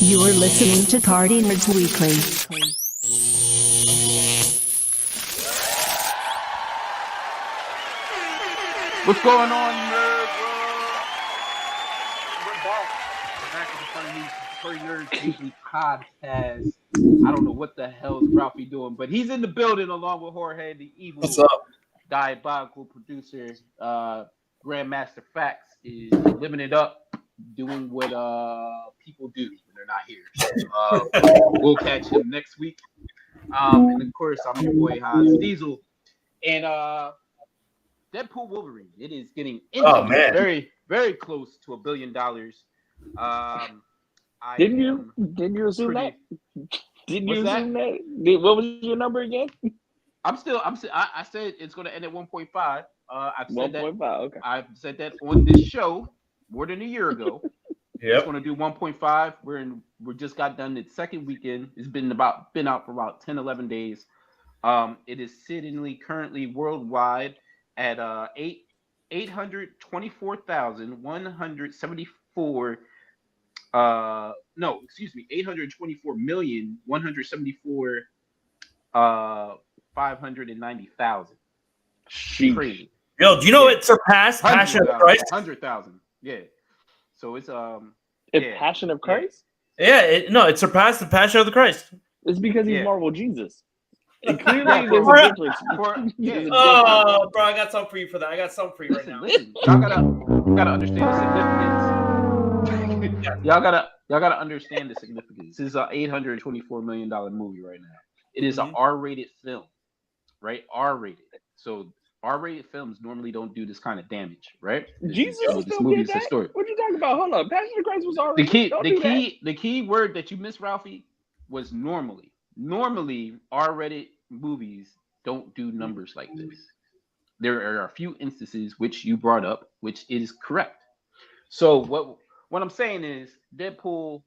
You're listening to Party Nerds Weekly. What's going on, nerd world? We're back. We're back with the Furry Nerds Weekly podcast. I don't know what the hell is Ralphie doing, but he's in the building along with Jorge, the evil, What's up? diabolical producer. Grandmaster Facts is living it up, doing what people do when they're not here. So we'll catch him next week. And of course, I'm your boy Hans Diesel, and Deadpool Wolverine. It is getting very, very close to $1 billion. Didn't you assume that? Didn't you assume that? What was your number again? I said it's going to end at 1.5. I've said 1.5. that. Okay. I've said that on this show more than a year ago. Yep. It's going to do 1.5. We just got done its second weekend. It's been out for about 10, 11 days. It is sitting currently worldwide at 824,174 824,174 590,000. Crazy. Yo, do you know it surpassed Passion of Christ? 100,000. Yeah. So it's Passion of Christ? Yeah, it surpassed the Passion of the Christ. It's because he's Marvel Jesus. And clearly Yeah, there's a difference. Oh, bro, I got something for you for that. I got something for you right now. Listen, y'all gotta understand the significance. Y'all gotta understand the significance. This is an $824 million movie right now. It is an R-rated film, right? R-rated. So R-rated films normally don't do this kind of damage, right? Jesus this movie is historic. What you talking about? Hold on. Passion of Christ was R-rated. The key word that you missed, Ralphie, was normally. Normally, R-rated movies don't do numbers like this. There are a few instances which you brought up, which is correct. So what I'm saying is Deadpool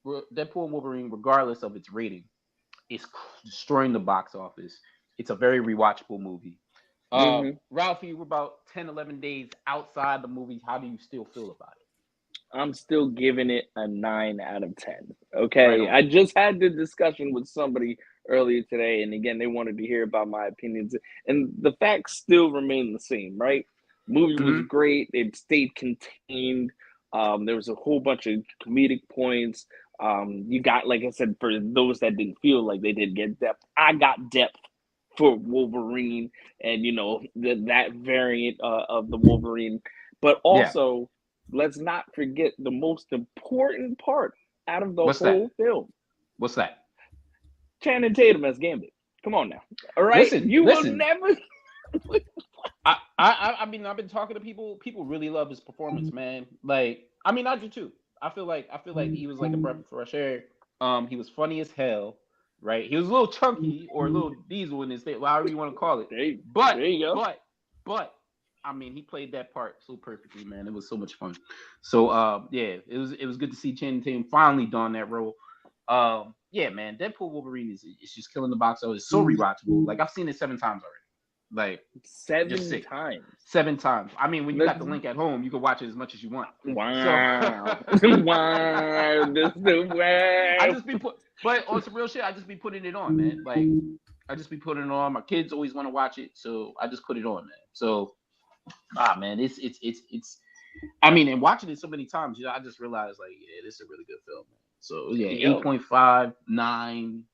and Wolverine, regardless of its rating, is destroying the box office. It's a very rewatchable movie. Ralphie, we're about 10, 11 days outside the movie. How do you still feel about it? I'm still giving it a 9 out of 10. Okay. Right on. I just had the discussion with somebody earlier today, and again, they wanted to hear about my opinions. And the facts still remain the same, right? Movie was great. It stayed contained. There was a whole bunch of comedic points. You got, like I said, for those that didn't feel like they did get depth, I got depth for Wolverine and, that variant of the Wolverine. But also, let's not forget the most important part out of the whole film. What's that? Channing Tatum as Gambit. Come on now. All right? Listen. Will never... I mean, I've been talking to people. People really love his performance, man. Like, I mean, I do too. I feel like he was like a breath of fresh air. He was funny as hell, right? He was a little chunky or a little diesel in his face, however you want to call it. But there you go. But I mean, he played that part so perfectly, man. It was so much fun. So it was good to see Channing Tatum finally don that role. Man, Deadpool Wolverine is just killing the box office. It's so rewatchable. Like, I've seen it 7 times already. Like 7 times. 7 times. I mean, when you got the link at home, you can watch it as much as you want. Wow. So, wow. This the way. But on some real shit, I just be putting it on, man. Like, I just be putting it on. My kids always want to watch it, so I just put it on, man. So, man, it's. I mean, and watching it so many times, I just realized, like, yeah, this is a really good film, man. So 8.5, 9.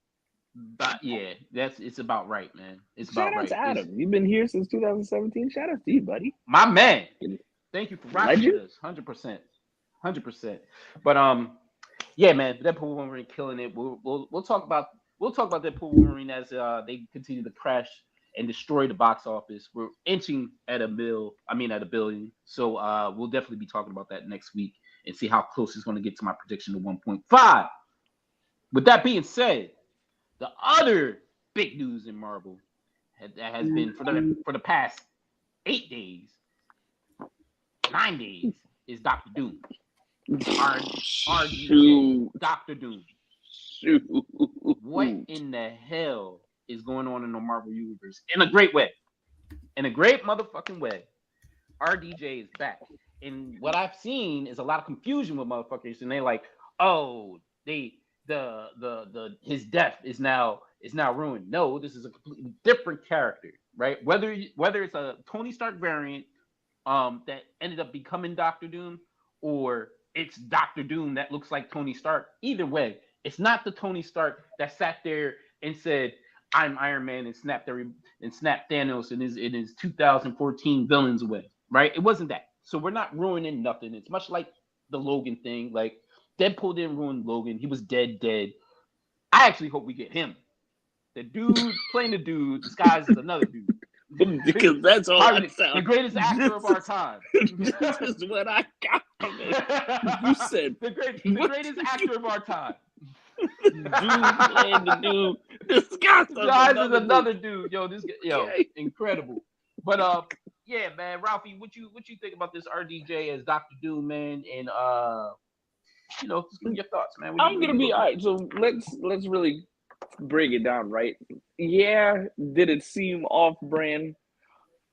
But it's about right, man. It's about right. Shout out to Adam. You've been here since 2017. Shout out to you, buddy. My man. Thank you for rocking with us. 100%. But man, Deadpool Wolverine killing it. We'll talk about Deadpool Wolverine as they continue to crash and destroy the box office. We're inching at a billion. So we'll definitely be talking about that next week and see how close it's going to get to my prediction of 1.5. With that being said, the other big news in Marvel that has been for the past 9 days is Doctor Doom. Our Doctor Doom. What in the hell is going on in the Marvel universe? In a great way. In a great motherfucking way. RDJ is back. And what I've seen is a lot of confusion with motherfuckers. And they're like, oh, his death is now ruined. No, this is a completely different character, right? Whether it's a Tony Stark variant that ended up becoming Doctor Doom, or it's Doctor Doom that looks like Tony Stark. Either way, it's not the Tony Stark that sat there and said, "I'm Iron Man," and snapped Thanos and his 2014 villains away. Right? It wasn't that. So we're not ruining nothing. It's much like the Logan thing. Like Deadpool didn't ruin Logan. He was dead. I actually hope we get him. The dude playing the dude disguised as another dude. Because that's all Probably that sounds. the greatest actor of our time. This is what I got from it. You said the greatest actor of our time. Dude playing the dude disguised as another dude. Yo, Okay. Incredible. But yeah, man, Ralphie, what you think about this RDJ as Doctor Doom, man? And just give me your thoughts, man. I'm gonna be all right. So let's really break it down, right? Yeah, did it seem off-brand?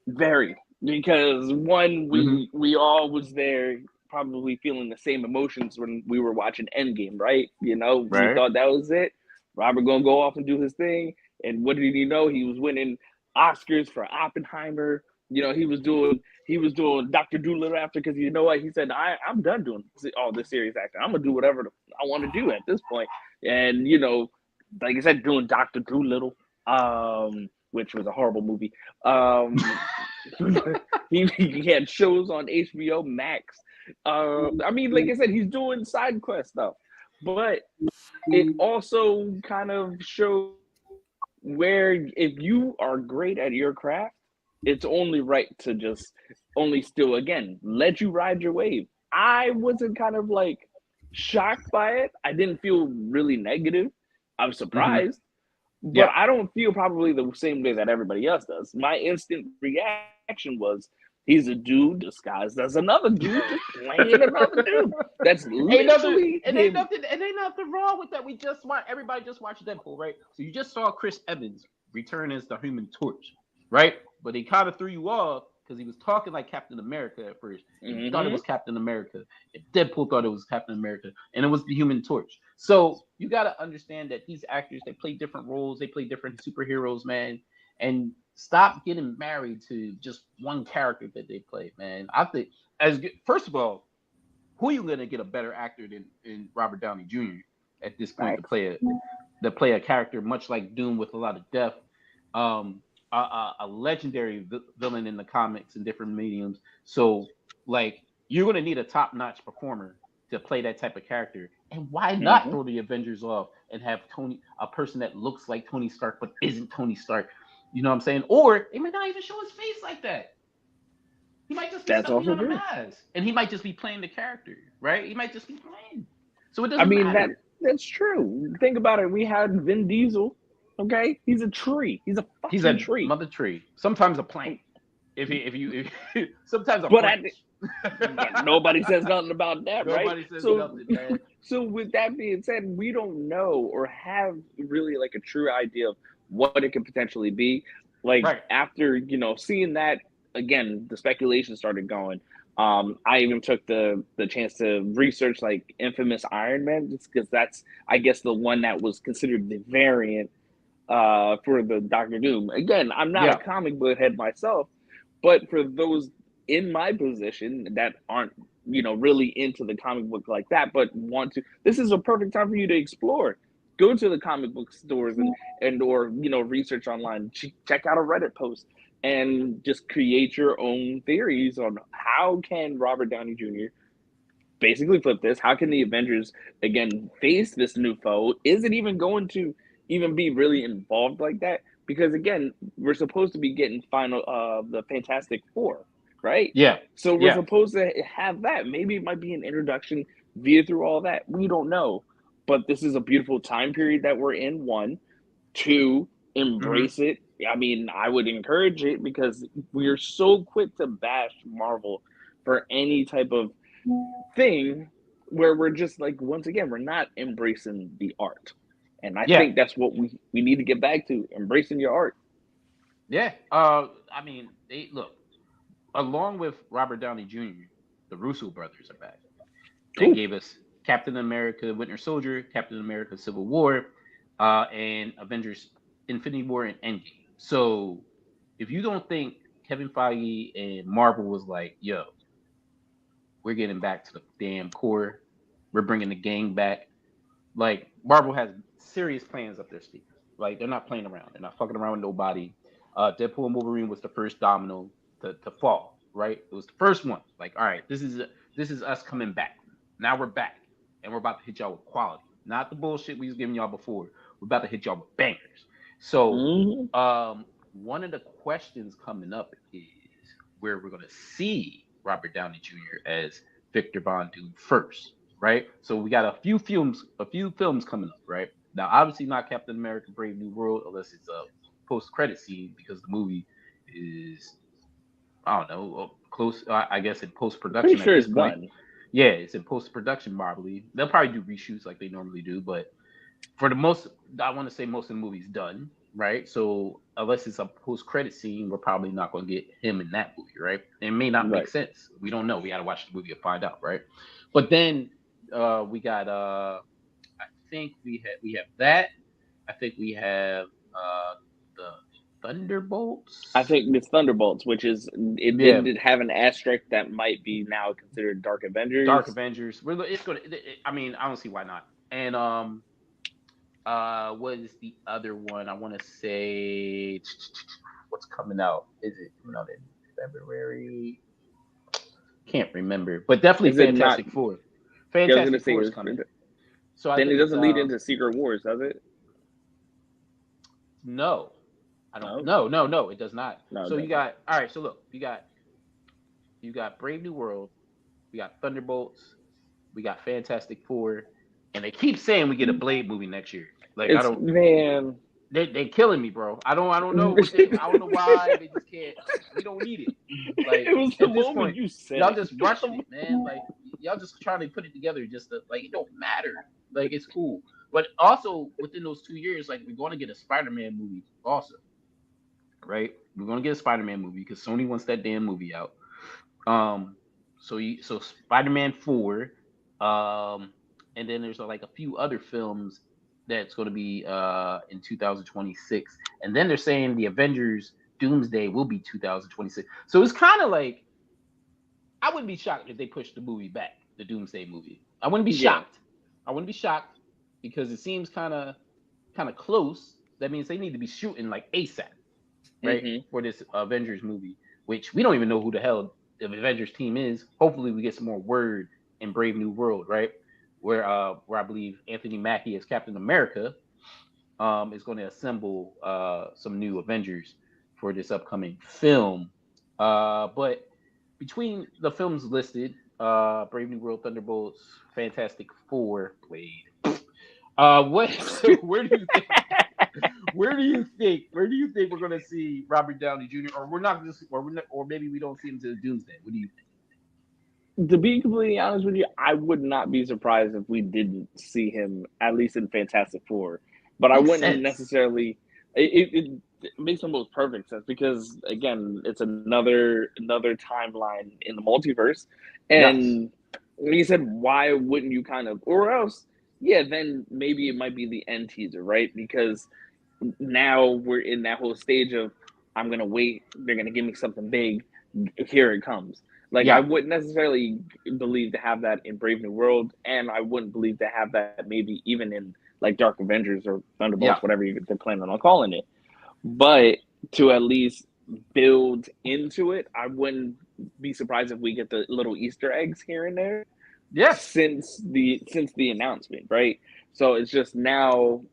Very, because one, we all was there, probably feeling the same emotions when we were watching Endgame, right? We thought that was it. Robert gonna go off and do his thing, and what did he know? He was winning Oscars for Oppenheimer. He was doing Dr. Doolittle after, because you know what? He said, I'm done doing all this serious acting. I'm gonna do whatever I want to do at this point. And like I said, doing Dr. Doolittle, which was a horrible movie. He had shows on HBO Max. I mean, like I said, he's doing side quest stuff, but it also kind of shows where if you are great at your craft, it's only right to just still, again, let you ride your wave. I wasn't kind of like shocked by it. I didn't feel really negative. I was surprised, but I don't feel probably the same way that everybody else does. My instant reaction was, he's a dude disguised as another dude, just playing another dude. That's literally ain't nothing wrong with that. Everybody just watched Deadpool, right? So you just saw Chris Evans return as the Human Torch, right? But he kind of threw you off because he was talking like Captain America at first. You thought it was Captain America. Deadpool thought it was Captain America, and it was the Human Torch. So you got to understand that these actors, they play different roles. They play different superheroes, man. And stop getting married to just one character that they play, man. I think, first of all, who are you going to get a better actor than Robert Downey Jr. at this point to play a character much like Doom with a lot of depth? A legendary villain in the comics and different mediums. So, like, you're going to need a top-notch performer to play that type of character. And why not throw the Avengers off and have a person that looks like Tony Stark but isn't Tony Stark? You know what I'm saying? Or they might not even show his face like that. He might just be stepping on a mask, and he might just be playing the character, right? He might just be playing. So it doesn't matter. That's true. Think about it. We had Vin Diesel. Okay, he's a tree. He's a fucking tree. Mother tree. Sometimes a plant. If you sometimes a branch. But nobody says nothing about that, right? Nobody says nothing, man. So with that being said, we don't know or have really like a true idea of what it could potentially be. Like after seeing that, again, the speculation started going. I even took the chance to research like Infamous Iron Man, just because that's, I guess, the one that was considered the variant for the Doctor Doom. Again, I'm not a comic book head myself, but for those in my position that aren't really into the comic book like that, but want to, this is a perfect time for you to explore. Go to the comic book stores and or research online, check out a Reddit post, and just create your own theories on how can Robert Downey Jr. basically flip this. How can the Avengers again face this new foe? Is it even going to even be really involved like that? Because again, we're supposed to be getting the Fantastic Four, right? Yeah. So we're supposed to have that. Maybe it might be an introduction via through all that. We don't know. But this is a beautiful time period that we're in. 1, 2, embrace it. I mean, I would encourage it, because we're so quick to bash Marvel for any type of thing where we're just like, once again, we're not embracing the art. And I think that's what we need to get back to, embracing your art. Yeah. I mean, look, along with Robert Downey Jr., the Russo brothers are back. They gave us Captain America: Winter Soldier, Captain America: Civil War, and Avengers: Infinity War and Endgame. So if you don't think Kevin Feige and Marvel was like, yo, we're getting back to the damn core, we're bringing the gang back. Like Marvel has serious plans up their sleeve. Like they're not playing around. They're not fucking around with nobody. Deadpool and Wolverine was the first domino to fall. Right? It was the first one. Like, all right, this is us coming back. Now we're back, and we're about to hit y'all with quality, not the bullshit we was giving y'all before. We're about to hit y'all with bangers. So, one of the questions coming up is where we're gonna see Robert Downey Jr. as Victor Von Doom first, right? So we got a few films coming up, right? Now, obviously not Captain America: Brave New World, unless it's a post-credit scene because the movie is, I don't know, close. I guess in post-production Pretty sure at this it's point. done. Yeah, it's in post-production, probably. They'll probably do reshoots like they normally do, but for the most, I want to say most of the movie's done, right? So unless it's a post-credit scene, we're probably not going to get him in that movie, right? It may not make Right. sense. We don't know. We got to watch the movie to find out, right? But then we got, I think we have that. I think we have the Thunderbolts. I think it's Thunderbolts, which is it did have an asterisk that might be now considered Dark Avengers. Dark Avengers. It's gonna. I mean, I don't see why not. And what is the other one? I want to say what's coming out. Is it coming out in February? Can't remember, but definitely Fantastic Four. Fantastic Four is coming. So then it doesn't lead into Secret Wars, does it? No, I don't. No, it does not. No, so you got all right. So look, you got Brave New World, we got Thunderbolts, we got Fantastic Four, and they keep saying we get a Blade movie next year. Like I don't, man. They killing me, bro. I don't know. I don't know why they just can't. We don't need it. Like it was the at this moment point, you said y'all just rushing it, man. Like y'all just trying to put it together. Just to, like it don't matter. Like it's cool. But also within those 2 years, like we're going to get a Spider-Man movie also, right? We're going to get a Spider-Man movie because Sony wants that damn movie out. So Spider-Man 4, and then there's like a few other films that's going to be in 2026, and then they're saying the Avengers Doomsday will be 2026. So it's kind of like I wouldn't be shocked if they pushed the movie back, the Doomsday movie. I wouldn't be shocked. I wouldn't be shocked because it seems kind of close. That means they need to be shooting like ASAP, right, for this Avengers movie, which we don't even know who the hell the Avengers team is. Hopefully, we get some more word in Brave New World, right? Where I believe Anthony Mackie as Captain America is going to assemble some new Avengers for this upcoming film. But between the films listed, Brave New World, Thunderbolts, Fantastic Four, Blade. Where do you think? Where do you think we're going to see Robert Downey Jr. or we're not just or maybe we don't see him to Doomsday? What do you think? To be completely honest with you, I would not be surprised if we didn't see him at least in Fantastic Four. But I wouldn't necessarily. It makes the most perfect sense because again, it's another timeline in the multiverse, and like you said, why wouldn't you kind of or else? Yeah, then maybe it might be the end teaser, right? Because now we're in that whole stage of I'm gonna wait. They're gonna give me something big. Here it comes. Like I wouldn't necessarily believe to have that in Brave New World, and I wouldn't believe to have that maybe even in like Dark Avengers or Thunderbolts, whatever they're planning on calling it. But to at least build into it, I wouldn't be surprised if we get the little Easter eggs here and there. Yes. Since the announcement, right? So it's just now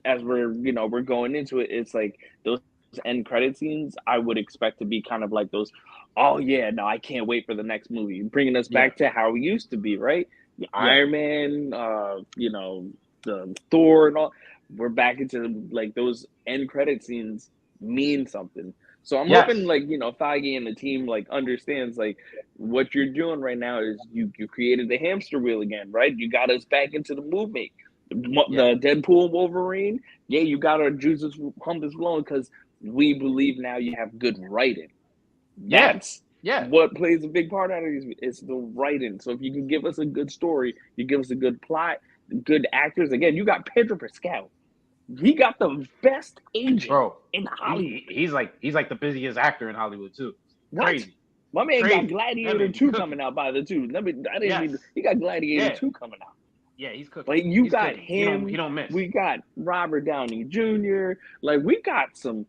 as we're going into it, it's like those end credit scenes I would expect to be kind of like those, oh yeah, no, I can't wait for the next movie. Bringing us back to how we used to be, right? Iron Man, the Thor and all. We're back into like those end credit scenes mean something. So I'm hoping like, Feige and the team like understands like what you're doing right now is you created the hamster wheel again, right? You got us back into the movement. The Deadpool Wolverine, you got our juices pumping flowing because we believe now you have good writing. That's Yeah. What plays a big part out of these is the writing. So if you can give us a good story, you give us a good plot, good actors. Again, you got Pedro Pascal. He got the best agent Bro, in Hollywood. he's like the busiest actor in Hollywood too. What? Crazy. My man got Crazy. That Gladiator man be 2 cooking. coming out by the two. I didn't Yes. mean he got Gladiator Yeah. 2 coming out. Yeah, he's cooking. Like you He's got cooking. him, He don't miss. we got Robert Downey Jr. Like we got some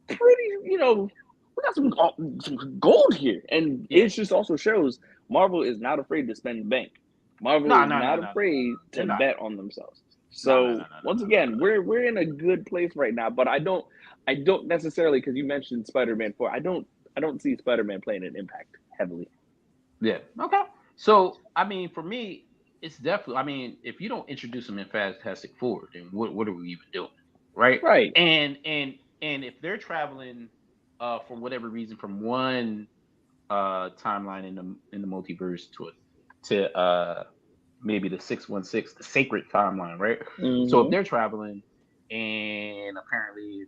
pretty, we got some gold here, and Yeah. it just also shows Marvel is not afraid to spend the bank. Marvel No, is not no. afraid They're to not. bet on themselves. No. So once again, we're in a good place right now, but I don't necessarily, because you mentioned Spider-Man 4. I don't see Spider-Man playing an impact heavily. Yeah. Okay. So I mean, for me, it's definitely. I mean, if you don't introduce them in Fantastic Four, then what are we even doing, right? Right. And if they're traveling, for whatever reason, from one timeline in the multiverse to maybe the 616, the sacred timeline, right? So if Mm-hmm. they're traveling and apparently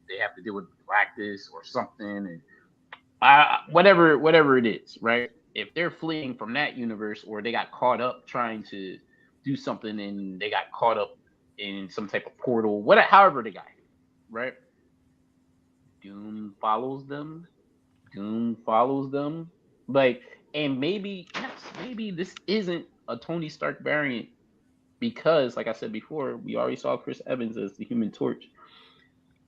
they have to deal with Galactus or something, and whatever it is, right? If they're fleeing from that universe, or they got caught up trying to do something and they got caught up in some type of portal, however they got here, right? Doom follows them. Doom follows them. Like, and maybe, yes, maybe this isn't a Tony Stark variant because, like I said before, we already saw Chris Evans as the Human Torch.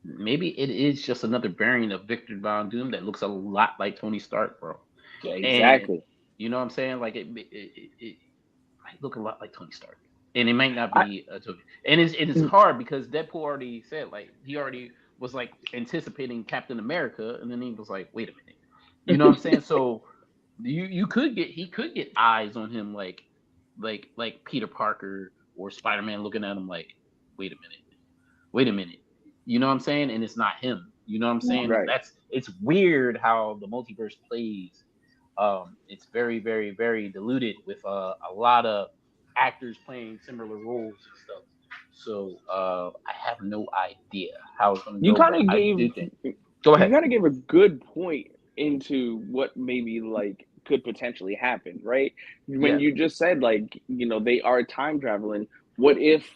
Maybe it is just another variant of Victor Von Doom that looks a lot like Tony Stark, bro. Yeah, And exactly. you know what I'm saying? Like it might look a lot like Tony Stark, and it might not I be a Tony. And it's hard because Deadpool already said, like, he already was like anticipating Captain America, and then he was like, wait a minute, you know what I'm saying? So he could get eyes on him, like Peter Parker or Spider-Man looking at him like, wait a minute, you know what I'm saying? And it's not him, you know what I'm saying? right. It's weird how the multiverse plays. It's very, very, very diluted with a lot of actors playing similar roles and stuff. So I have no idea how it's going to You go, kind but of I gave do think. Go you ahead. kind of gave a good point into what maybe like could potentially happen, right? When Yeah. you just said like, they are time traveling. What if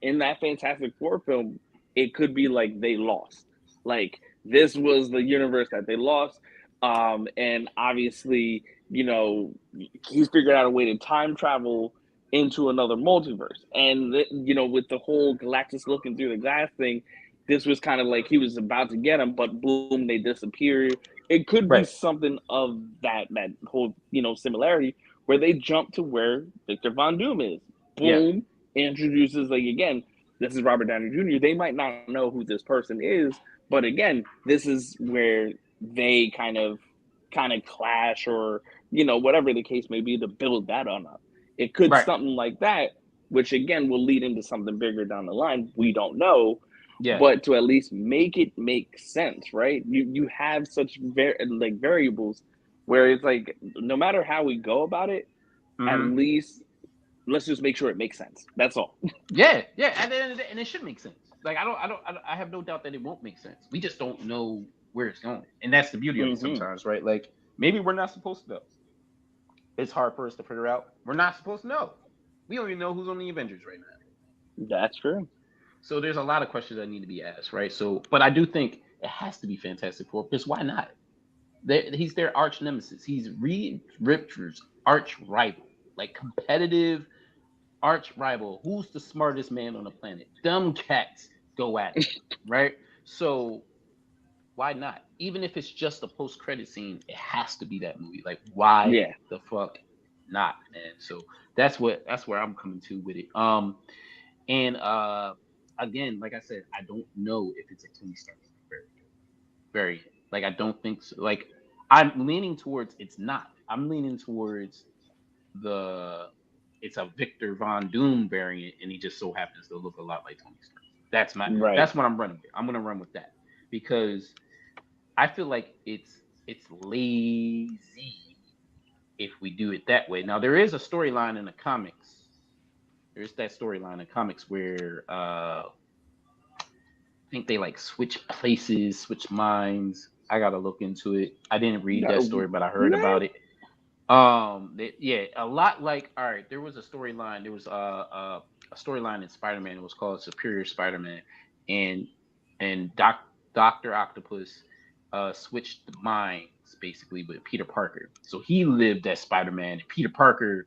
in that Fantastic Four film, it could be like they lost. Like this was the universe that they lost. And obviously, he's figured out a way to time travel into another multiverse. And with the whole Galactus looking through the glass thing, this was kind of like he was about to get him, but boom, they disappear. It could be Right. something of that whole similarity where they jump to where Victor Von Doom is. Yeah. Boom, introduces, like, again, this is Robert Downey Jr. They might not know who this person is, but again, this is where they kind of clash, or whatever the case may be, to build that on up. It could Right. something like that, which again will lead into something bigger down the line. We don't know, Yeah. but to at least make it make sense, right? You have such variables where it's like no matter how we go about it, at Hmm. least let's just make sure it makes sense. That's all. Yeah. Yeah. At the end of the day, and it should make sense. Like I have no doubt that it won't make sense. We just don't know where it's going, and that's the beauty of it Mm-hmm. sometimes, right? Like maybe we're not supposed to know. It's hard for us to figure out. We're not supposed to know. We don't even know who's on the Avengers right now. That's true. So there's a lot of questions that need to be asked, right? So, but I do think it has to be Fantastic Four because why not? He's their arch nemesis. He's Reed Richards' arch rival, like competitive arch rival. Who's the smartest man on the planet? Dumb cats go at it, right? So why not? Even if it's just a post credit scene, it has to be that movie. Like, why Yeah. the fuck not, man? So that's where I'm coming to with it. And again, like I said, I don't know if it's a Tony Stark variant. Like I don't think so. Like I'm leaning towards it's not. I'm leaning towards the it's a Victor Von Doom variant, and he just so happens to look a lot like Tony Stark. Right. That's what I'm running with. I'm gonna run with that because I feel like it's lazy if we do it that way. Now there is a storyline in the comics. There's that storyline in comics where I think they like switch places, switch minds. I gotta look into it. I didn't read that No, story, but I heard what? about it. Yeah, a lot like all right. There was a storyline. There was a storyline in Spider-Man. It was called Superior Spider-Man, and Doctor Octopus switched minds basically with Peter Parker. So he lived as Spider-Man, and Peter Parker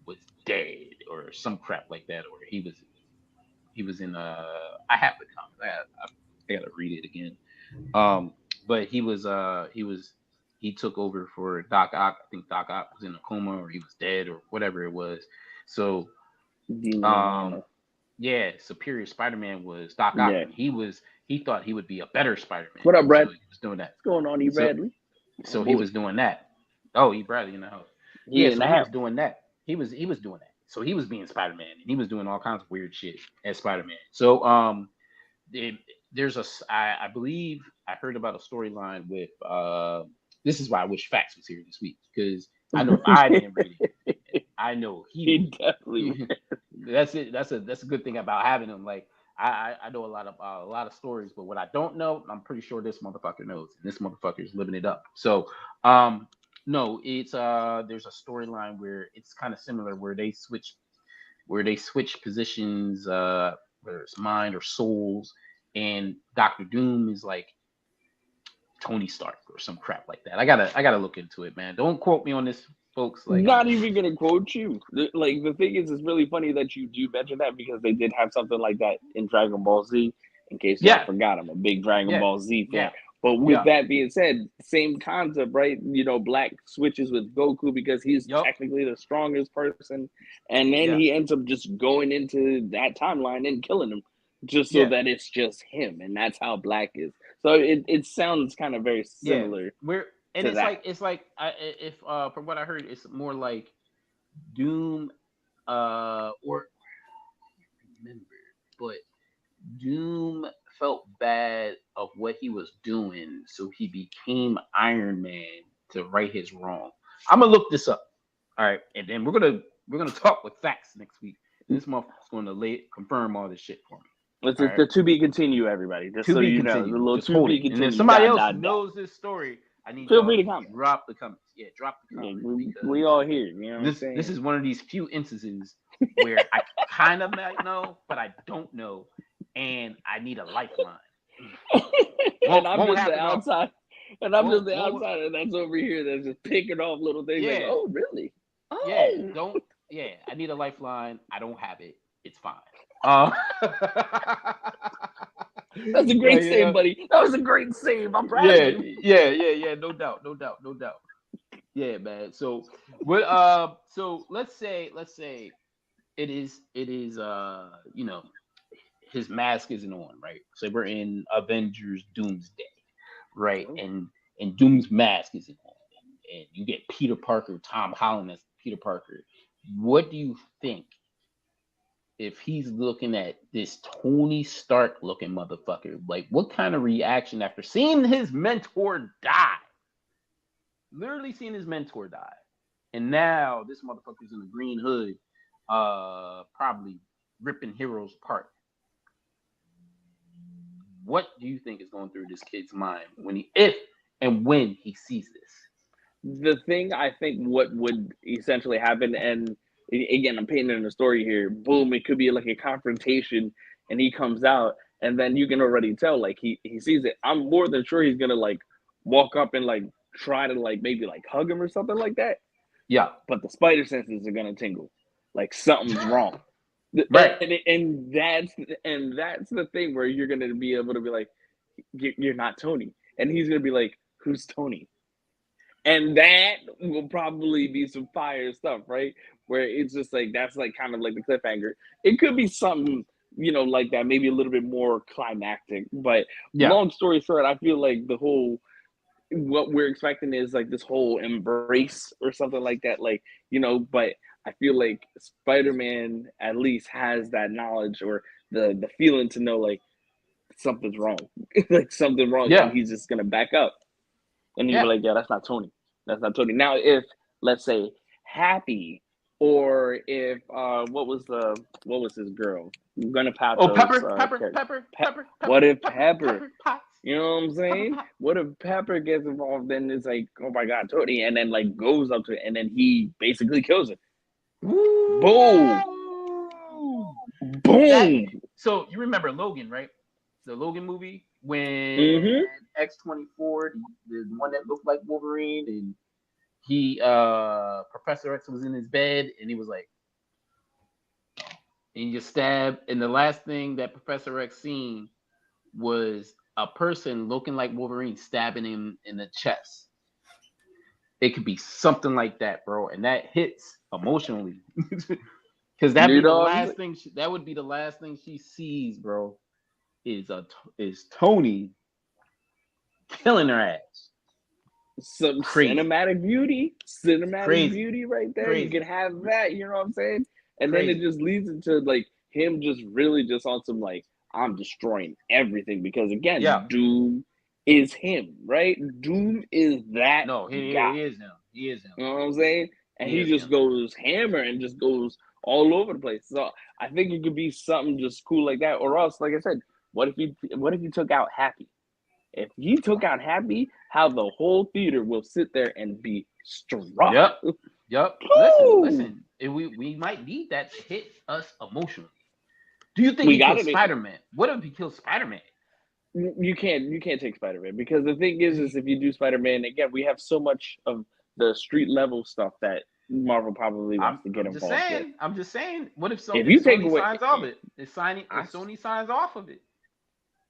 was dead or some crap like that, or he was in I have the comics. I gotta read it again. Um, but he took over for Doc Ock. I think Doc Ock was in a coma or he was dead or whatever it was. So Demon um, Atlanta. yeah, Superior Spider-Man was Doc Ock, Yeah. and he thought he would be a better Spider-Man. What up, So Brad? he was doing that. What's going on, E. So Bradley? My so he boy. was doing that. Oh, he Bradley in the house. He Yeah, in so the he was house. doing that. He was doing that. So he was being Spider-Man, and he was doing all kinds of weird shit as Spider-Man. So it, there's I believe I heard about a storyline with this is why I wish Fax was here this week, because I know if I didn't read it, I know he He definitely. would. That's it. That's a good thing about having him. Like I know a lot of stories, but what I don't know, I'm pretty sure this motherfucker knows, and this motherfucker is living it up. So no, it's there's a storyline where it's kind of similar where they switch positions, whether it's mind or souls, and Doctor Doom is like Tony Stark or some crap like that. I gotta look into it, man. Don't quote me on this, folks. Like Not even gonna quote you. Like the thing is, it's really funny that you do mention that because they did have something like that in Dragon Ball Z. In case y'all yeah, forgot, I'm a big Dragon yeah, Ball Z fan. yeah, But with yeah, that being said, same concept, right? Black switches with Goku because he's yup, technically the strongest person, and then yeah, he ends up just going into that timeline and killing him, just so yeah, that it's just him, and that's how Black is. So it sounds kind of very yeah. similar We're and to that. it's like if from what I heard, it's more like Doom or remember, but Doom felt bad of what he was doing, so he became Iron Man to right his wrong. I'm gonna look this up. All right, and then we're gonna talk with facts next week. And this motherfucker's gonna confirm all this shit for me. It's All just right, the to be continue, everybody. Just to so be you know, the continued. little Just to hold be it. And if continue. somebody Dot else dot dot. knows this story, I need Feel y'all free to to comment. drop the comments. Yeah, drop the Yeah, comments we because all here. You know what I'm this saying? this is one of these few instances where I kind of might know, but I don't know, and I need a lifeline. And I'm Won't just the happen often. outside. And I'm just the Won't outsider that's over here that's just picking off little things like, yeah, oh, really? yeah. Oh. Don't yeah. I need a lifeline. I don't have it. It's fine. Uh, That's a great save, yeah, buddy. That was a great save. I'm proud of yeah, you. yeah. No doubt, no doubt, no doubt. Yeah, man. So what? So let's say it is his mask isn't on, right? So we're in Avengers Doomsday, right? And Doom's mask isn't on, and you get Peter Parker, Tom Holland as Peter Parker. What do you think if he's looking at this Tony Stark looking motherfucker? Like, what kind of reaction after seeing his mentor die? Literally seeing his mentor die, and now this motherfucker's in the green hood, probably ripping heroes apart. What do you think is going through this kid's mind if and when he sees this? The thing I think what would essentially happen, and again, I'm painting a story here. Boom, it could be like a confrontation, and he comes out, and then you can already tell, like he sees it. I'm more than sure he's gonna like walk up and like try to like maybe like hug him or something like that. Yeah, But the spider senses are gonna tingle, like something's wrong. right. And that's the thing where you're gonna be able to be like, you're not Tony, and he's gonna be like, who's Tony? And that will probably be some fire stuff, right? Where it's just like that's like kind of like the cliffhanger. It could be something, like that, maybe a little bit more climactic. But Yeah, long story short, I feel like the whole what we're expecting is like this whole embrace or something like that. Like, but I feel like Spider-Man at least has that knowledge or the feeling to know like something's wrong. Like something wrong, and yeah, he's just gonna back up. And he'd be yeah. like, yeah, that's not Tony. That's not Tony. Now, if let's say Happy, or if what was his girl? Gwyneth Oh, Paltrow's Pepper, Pepper, character. Pepper, Pe- Pepper, what Pepper, if Pepper, Pepper? Pepper Potts. You know what I'm saying? What if Pepper gets involved? Then it's like, oh my God, Tony, and then like goes up to it, and then he basically kills it. Boom, boom. So you remember Logan, right? The Logan movie when X-24, the one that looked like Wolverine, and he Professor X was in his bed, and he was like, and you just stabbed, and the last thing that Professor X seen was a person looking like Wolverine stabbing him in the chest. It could be something like that, bro, and that hits emotionally because that would be the last thing she sees, bro. Is Tony killing her ass? Some cinematic beauty right there. Crazy. You can have that, you know what I'm saying? And Crazy. then it just leads into like him just really just on some like, I'm destroying everything because again, Doom is him, right? Doom is that guy. He is him. He is him. You know what I'm saying? And he just goes hammer and just goes all over the place. So I think it could be something just cool like that. Or else, like I said, what if he took out Happy? If he took out Happy, how the whole theater will sit there and be struck. Yep. Listen. We might need that to hit us emotionally. Do you think he kills Spider-Man? What if he kills Spider-Man? You can't take Spider-Man because the thing is if you do Spider-Man, again, we have so much of the street level stuff that Marvel probably wants to get involved with. I'm just saying. What if Sony signs off it? If Sony signs off of it?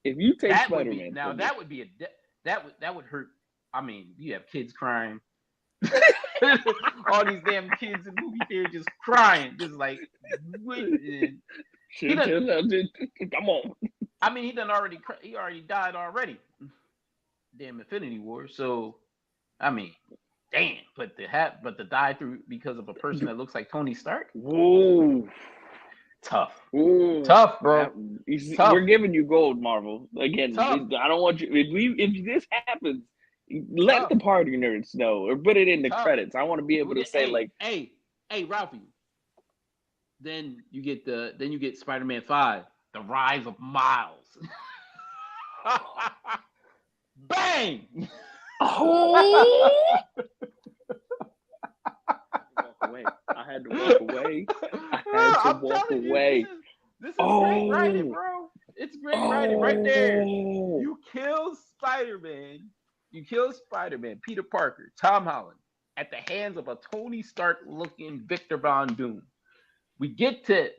If you take that Spider-Man, that would hurt. I mean, you have kids crying. All these damn kids in movie theater just crying, just like. Come on. I mean, he already died already. Damn Infinity War. So, I mean, damn. But to die through because of a person that looks like Tony Stark. Whoa. Tough. Ooh. Tough, bro. Tough. We're giving you gold, Marvel. Again, I don't want you. If this happens, let the party nerds know or put it in the credits. I want to be able to say hey, Ralphie. Then you get Spider-Man 5, The Rise of Miles. Bang! Oh! I had to walk away. This is great writing, bro. It's great writing right there. You kill Spider-Man. Peter Parker, Tom Holland, at the hands of a Tony Stark looking Victor Von Doom. We get to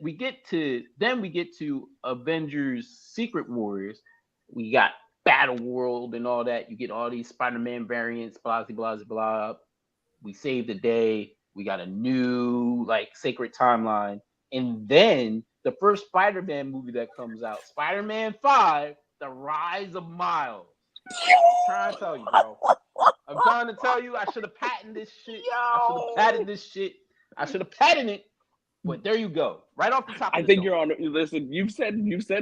Avengers Secret Warriors. We got Battle World and all that. You get all these Spider-Man variants, blah, blah, blah, blah. We save the day. We got a new sacred timeline. And then the first Spider-Man movie that comes out, Spider-Man 5, The Rise of Miles. I'm trying to tell you, bro. I'm trying to tell you, I should have patented this shit. I should have patented it. But there you go. Right off the top of I think you're on. Listen, you've said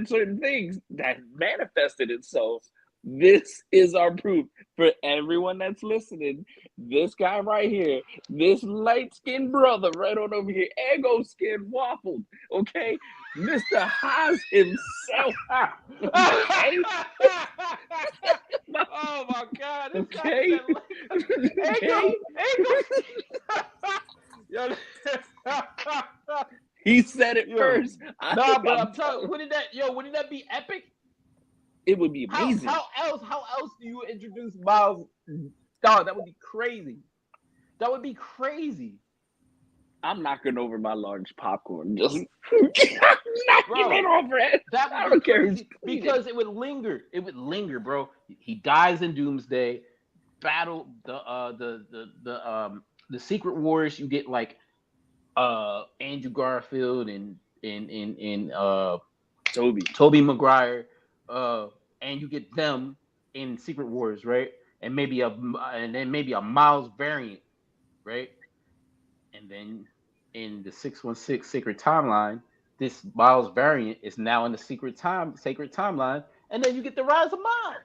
certain things that manifested itself. This is our proof for everyone that's listening. This guy right here, this light-skinned brother right on over here, ego skin waffled, okay? Mr. Haas himself. Okay? Oh my God. Okay? Ego. He said it first. But I'm telling you, wouldn't that be epic? It would be amazing. How else do you introduce Miles? Dog, that would be crazy. I'm knocking over my large popcorn. Just knocking it over it. That would be crazy because it would linger. Bro. He dies in Doomsday. Battle the Secret Wars. You get Andrew Garfield and Tobey Maguire. And you get them in Secret Wars, right? And then maybe a Miles variant, right? And then in the 616 Sacred Timeline, this Miles variant is now in the Sacred Timeline, and then you get the Rise of Miles.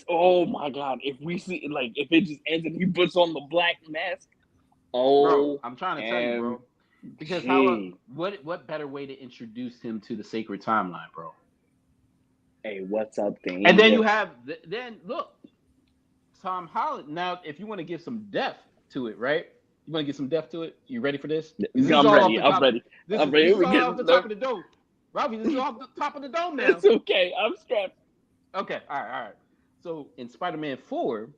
Oh my God! If we see if it just ends and he puts on the black mask, bro, I'm trying to tell you, bro. Because what better way to introduce him to the Sacred Timeline, bro? Hey, what's up, Dane? And then you have then look, Tom Holland. Now, if you want to give some depth to it, right? You want to get some depth to it? You ready for this? This is I'm all ready. off the top. I'm ready. This I'm is, ready. this is We're all getting off the top of the dome. Robbie, this is off the top of the dome now. It's okay. I'm strapped. Okay, all right. So in Spider-Man 4,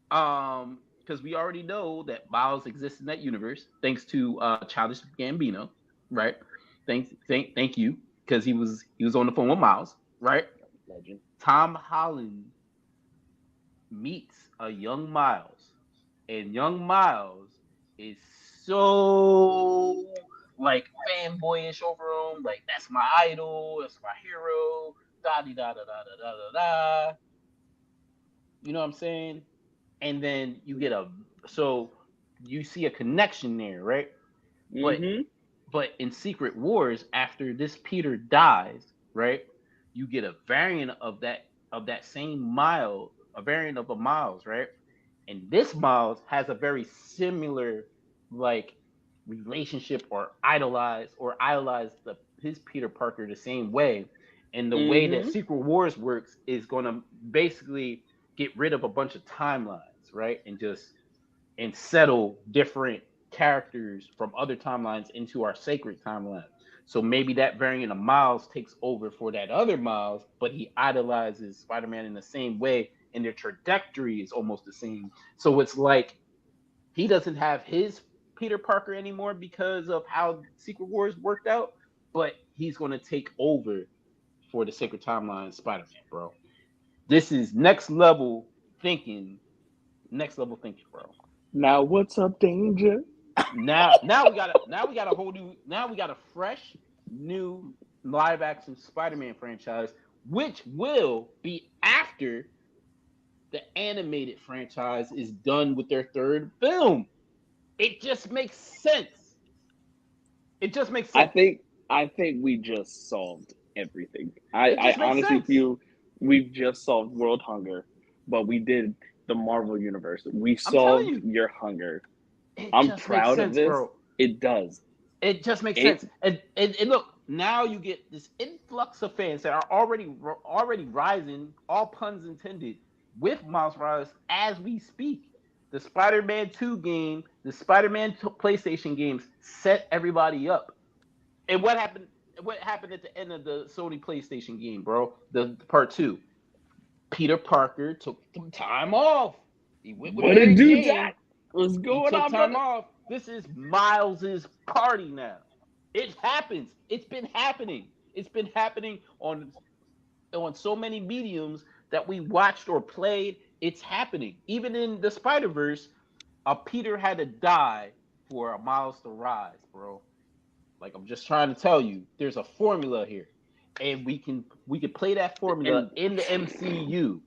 because we already know that Miles exists in that universe, thanks to Childish Gambino, right? Thank you, because he was on the phone with Miles, right? Legend. Tom Holland meets a young Miles, and young Miles is so like fanboyish over him, like that's my idol, that's my hero, da da da da da da da da. You know what I'm saying? And then you get so you see a connection there, right? Mm-hmm. But in Secret Wars, after this Peter dies, right? You get a variant of that same Miles, a variant of a Miles, right? And this Miles has a very similar like relationship or idolize his Peter Parker the same way. And the way that Secret Wars works is going to basically get rid of a bunch of timelines, right? And settle different characters from other timelines into our sacred timeline. So maybe that variant of Miles takes over for that other Miles, but he idolizes Spider-Man in the same way, and their trajectory is almost the same. So it's like he doesn't have his Peter Parker anymore because of how Secret Wars worked out, but he's going to take over for the sacred timeline Spider-Man, bro. This is next level thinking. Next level thinking, bro. Now what's up, Danger? Now we got a fresh new live action Spider-Man franchise, which will be after the animated franchise is done with their third film. It just makes sense. It just makes sense. I think we just solved everything. It I just makes honestly sense. feel we've just solved world hunger, but we did the Marvel universe. We solved your hunger. I'm proud of this. Bro. It does. It just makes sense. And look, now you get this influx of fans that are already rising, all puns intended, with Miles Morales as we speak. The Spider-Man 2 game, the Spider-Man PlayStation games set everybody up. And what happened? What happened at the end of the Sony PlayStation game, bro? The part 2. Peter Parker took some time off. He went with Mary Jane. What's going on, time brother? off. This is Miles's party now. It happens. It's been happening. It's been happening on so many mediums that we watched or played. It's happening. Even in the Spider-Verse, a Peter had to die for a Miles to rise, bro. Like I'm just trying to tell you, there's a formula here, and we can play that formula in the MCU.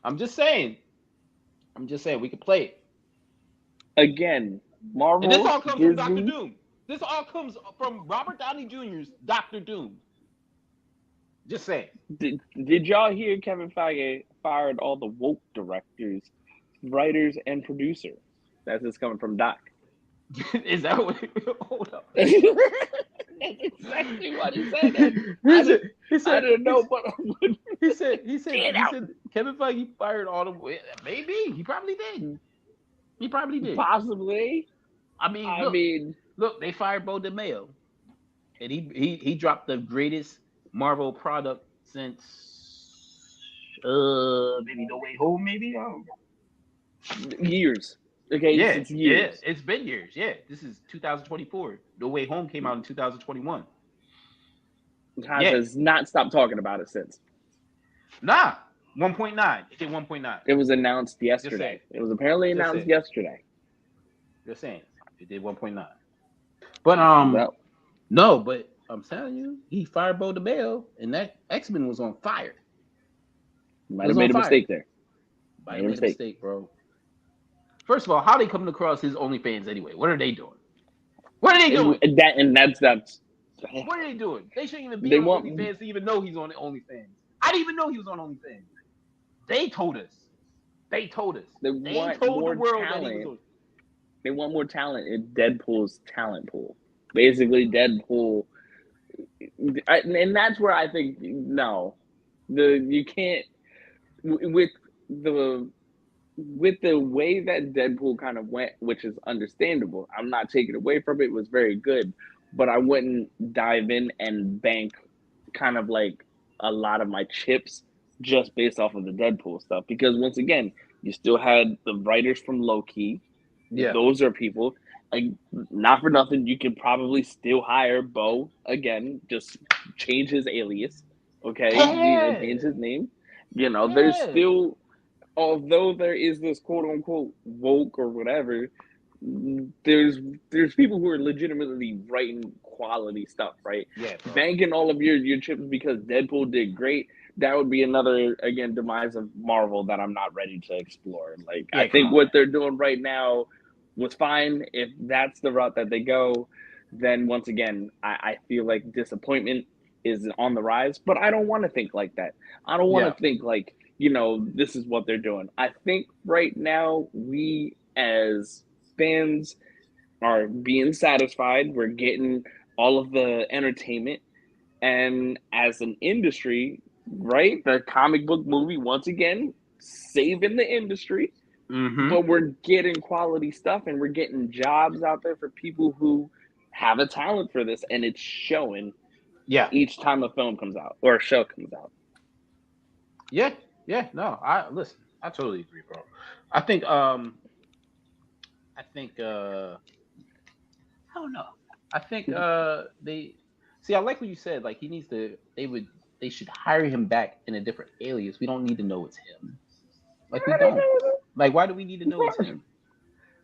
I'm just saying we can play it. Again, Marvel. And this all comes Disney. from Dr. Doom. This all comes from Robert Downey Jr.'s Dr. Doom. Just saying. Did y'all hear Kevin Feige fired all the woke directors, writers, and producers? That's just coming from Doc. Is that what? Hold up. That's exactly what he said. I didn't know, but he said Kevin Feige fired all the. Maybe he probably did. He probably did. Possibly. I mean, look, they fired Bo DeMeo, and he dropped the greatest Marvel product since maybe No Way Home, maybe years. Okay, yeah, since years. Yeah, it's been years. Yeah, this is 2024. No Way Home came out in 2021. Has not stopped talking about it since. Nah, 1.9. It did 1.9. It was announced yesterday. It was apparently announced yesterday. Just saying, it did 1.9. But no, but I'm telling you, he fired Bo DeMeo, and that X-Men was on fire. Might have made a mistake there. Might have made a mistake, bro. First of all, how they coming across his OnlyFans anyway? What are they doing? What are they doing? That's. What are they doing? They shouldn't even be on OnlyFans to even know he's on OnlyFans. I didn't even know he was on OnlyFans. They told us. They told more the world talent. That he was on. They want more talent in Deadpool's talent pool. Basically, Deadpool, and that's where I think no. You can't with the way that Deadpool kind of went, which is understandable. I'm not taking away from it. It was very good, but I wouldn't dive in and bank kind of like a lot of my chips just based off of the Deadpool stuff. Because once again, you still had the writers from Loki. Yeah. Those are people like not for nothing. You can probably still hire Bo again. Just change his alias. Okay, Yeah. change his name. There's still, although there is this quote unquote woke or whatever, there's people who are legitimately writing quality stuff, right? Yeah, bro. Banking all of your chips because Deadpool did great, that would be another again demise of Marvel that I'm not ready to explore. Like Yeah, I think what they're doing right now was fine. If that's the route that they go, then once again I feel like disappointment is on the rise. But I don't want to think like that. I don't want to think like, this is what they're doing. I think right now we as fans are being satisfied. We're getting all of the entertainment. And as an industry, right, the comic book movie, once again, saving the industry. But we're getting quality stuff and we're getting jobs out there for people who have a talent for this. And it's showing each time a film comes out or a show comes out. Yeah. No, I listen. I totally agree, bro. I think I don't know. I think they see. I like what you said. Like he needs to. They should hire him back in a different alias. We don't need to know it's him. Like we don't. Like why do we need to know it's him?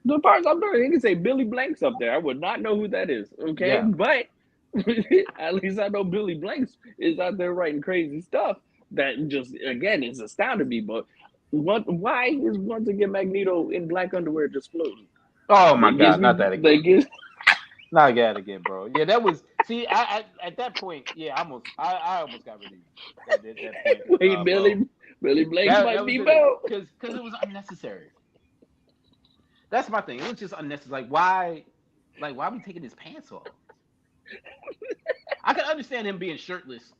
The parts I'm doing, he can say Billy Blanks up there. I would not know who that is. Okay, but at least I know Billy Blanks is out there writing crazy stuff that just again is astounding me. But why is once again Magneto in black underwear just floating? Oh my God, not that again. Not that again, bro. Yeah, that was. See, I at that point, yeah, I almost got rid of you at that point. Wait, Billy Blanks might be Bo because it was unnecessary. That's my thing. It was just unnecessary. Why are we taking his pants off? I can understand him being shirtless.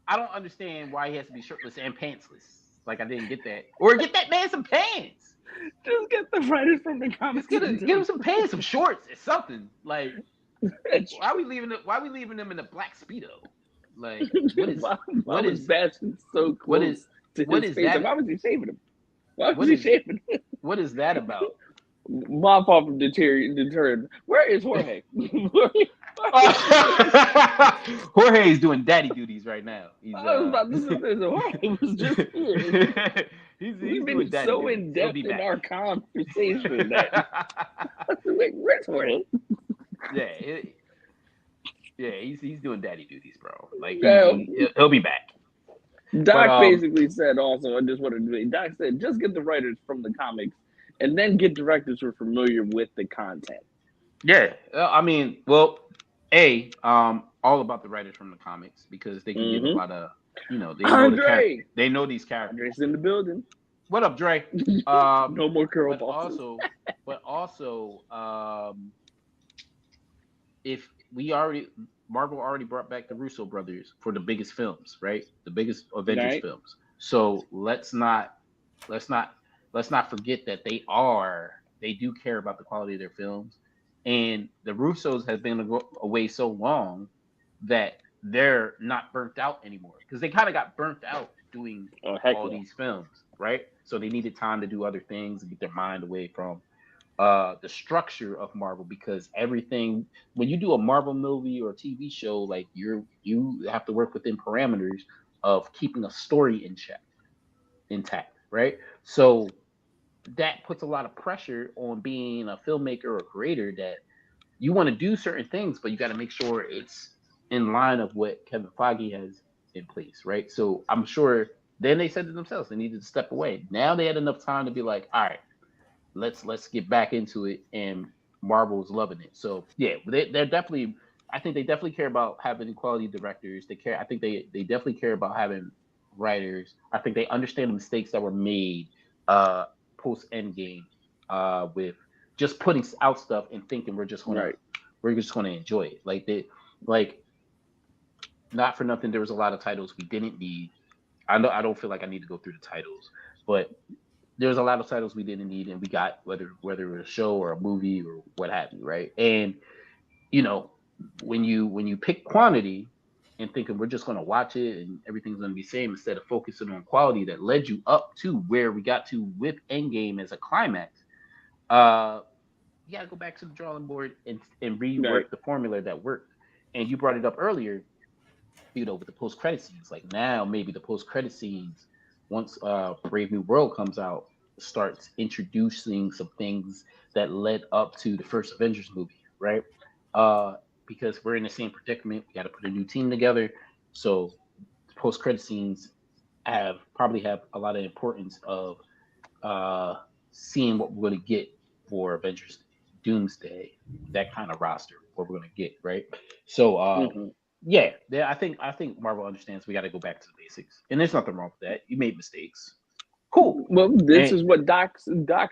I don't understand why he has to be shirtless and pantsless. Like I didn't get that. Or get that man some pants. Just get the writers from the comics. Get him some pants, some shorts, or something. Like why are we leaving them in a black speedo? Like what is Bastion so close to his face? That? Why was he shaving him? Why was he shaving him? What is that about? My fault for deterred. Where is Jorge? Jorge is doing daddy duties right now. I was about to say Jorge was just here. We've been so in depth in our conversation that where's Jorge? He's doing daddy duties, bro. Like he'll be back. Doc basically said also, I just wanted to say, Doc said just get the writers from the comics and then get directors who are familiar with the content. Yeah, I mean, well, all about the writers from the comics because they can give a lot of, they know these characters. Andre's in the building. What up, Dre? No more curl balls. But also, if Marvel already brought back the Russo brothers for the biggest films, right? The biggest Avengers films. So let's not forget that they do care about the quality of their films. And the Russos have been away so long that they're not burnt out anymore because they kind of got burnt out doing these films, right? So they needed time to do other things and get their mind away from the structure of Marvel because everything when you do a Marvel movie or a TV show, like you have to work within parameters of keeping a story intact, right? So that puts a lot of pressure on being a filmmaker or creator that you want to do certain things, but you got to make sure it's in line of what Kevin Feige has in place, right? So I'm sure then they said to themselves they needed to step away. Now they had enough time to be like, all right, let's get back into it, and Marvel's loving it. So yeah, they're definitely. I think they definitely care about having quality directors. I think they definitely care about having writers. I think they understand the mistakes that were made post Endgame with just putting out stuff and thinking we're just gonna enjoy it. Like not for nothing, there was a lot of titles we didn't need. I don't feel like I need to go through the titles, but there's a lot of titles we didn't need, and we got whether it was a show or a movie or what have you, right? And you know, when you pick quantity and thinking we're just going to watch it and everything's going to be the same instead of focusing on quality that led you up to where we got to with Endgame as a climax, uh, you got to go back to the drawing board and Right. rework the formula that worked. And you brought it up earlier, with the post credit scenes. Like now, maybe the post credit scenes, once Brave New World comes out, starts introducing some things that led up to the first Avengers movie, right? Uh, because we're in the same predicament, we got to put a new team together. So post credit scenes probably have a lot of importance of uh, seeing what we're going to get for Avengers Doomsday, that kind of roster, what we're going to get, right? So Mm-hmm. yeah, I think Marvel understands we got to go back to the basics, and there's nothing wrong with that. You made mistakes, cool. Well, this And is what Doc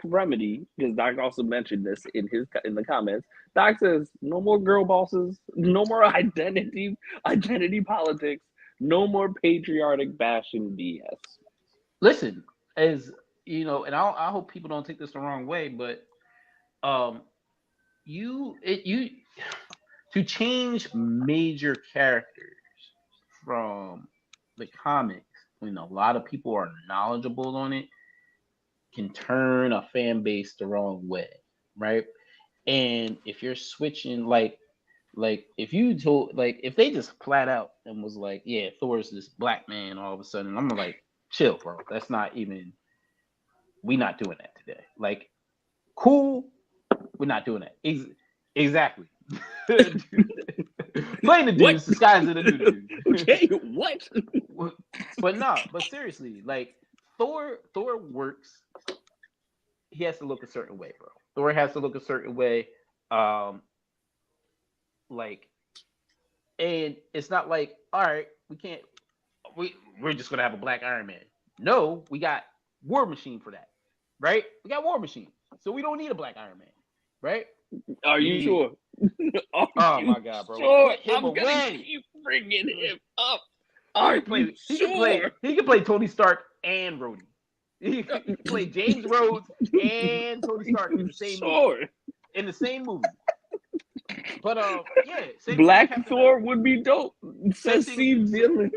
remedy, because Doc also mentioned this in the comments. Doc says no more girl bosses, no more identity politics, no more patriotic bashing BS. listen, as and I hope people don't take this the wrong way, but um, you to change major characters from the comics when a lot of people are knowledgeable on it can turn a fan base the wrong way, right? And if you're switching, like if you told, like if they just flat out and was like, yeah, Thor's this black man, all of a sudden, I'm like, chill, bro. That's not even. We not doing that today. Like, cool. We're not doing that. Exactly. Playing the What? dudes, disguising the dude. Okay, what? But no, but seriously, like Thor works. He has to look a certain way, bro. Thor has to look a certain way. Um, like, and it's not like, all right, we can't. We're just gonna have a black Iron Man. No, we got War Machine for that, right? We got War Machine, so we don't need a black Iron Man, right? Are We you need. sure? Are Oh you my god, bro! sure? Put him I'm gonna away. keep bringing him up. He Are can you play. He can play. sure? He can play Tony Stark and Rhodey. He can play James Rhodes and Tony Are Stark in you the same movie. sure? In the same movie. But yeah, same thing with Black Captain. Thor would be dope. Same Says thing. Steve Dillon.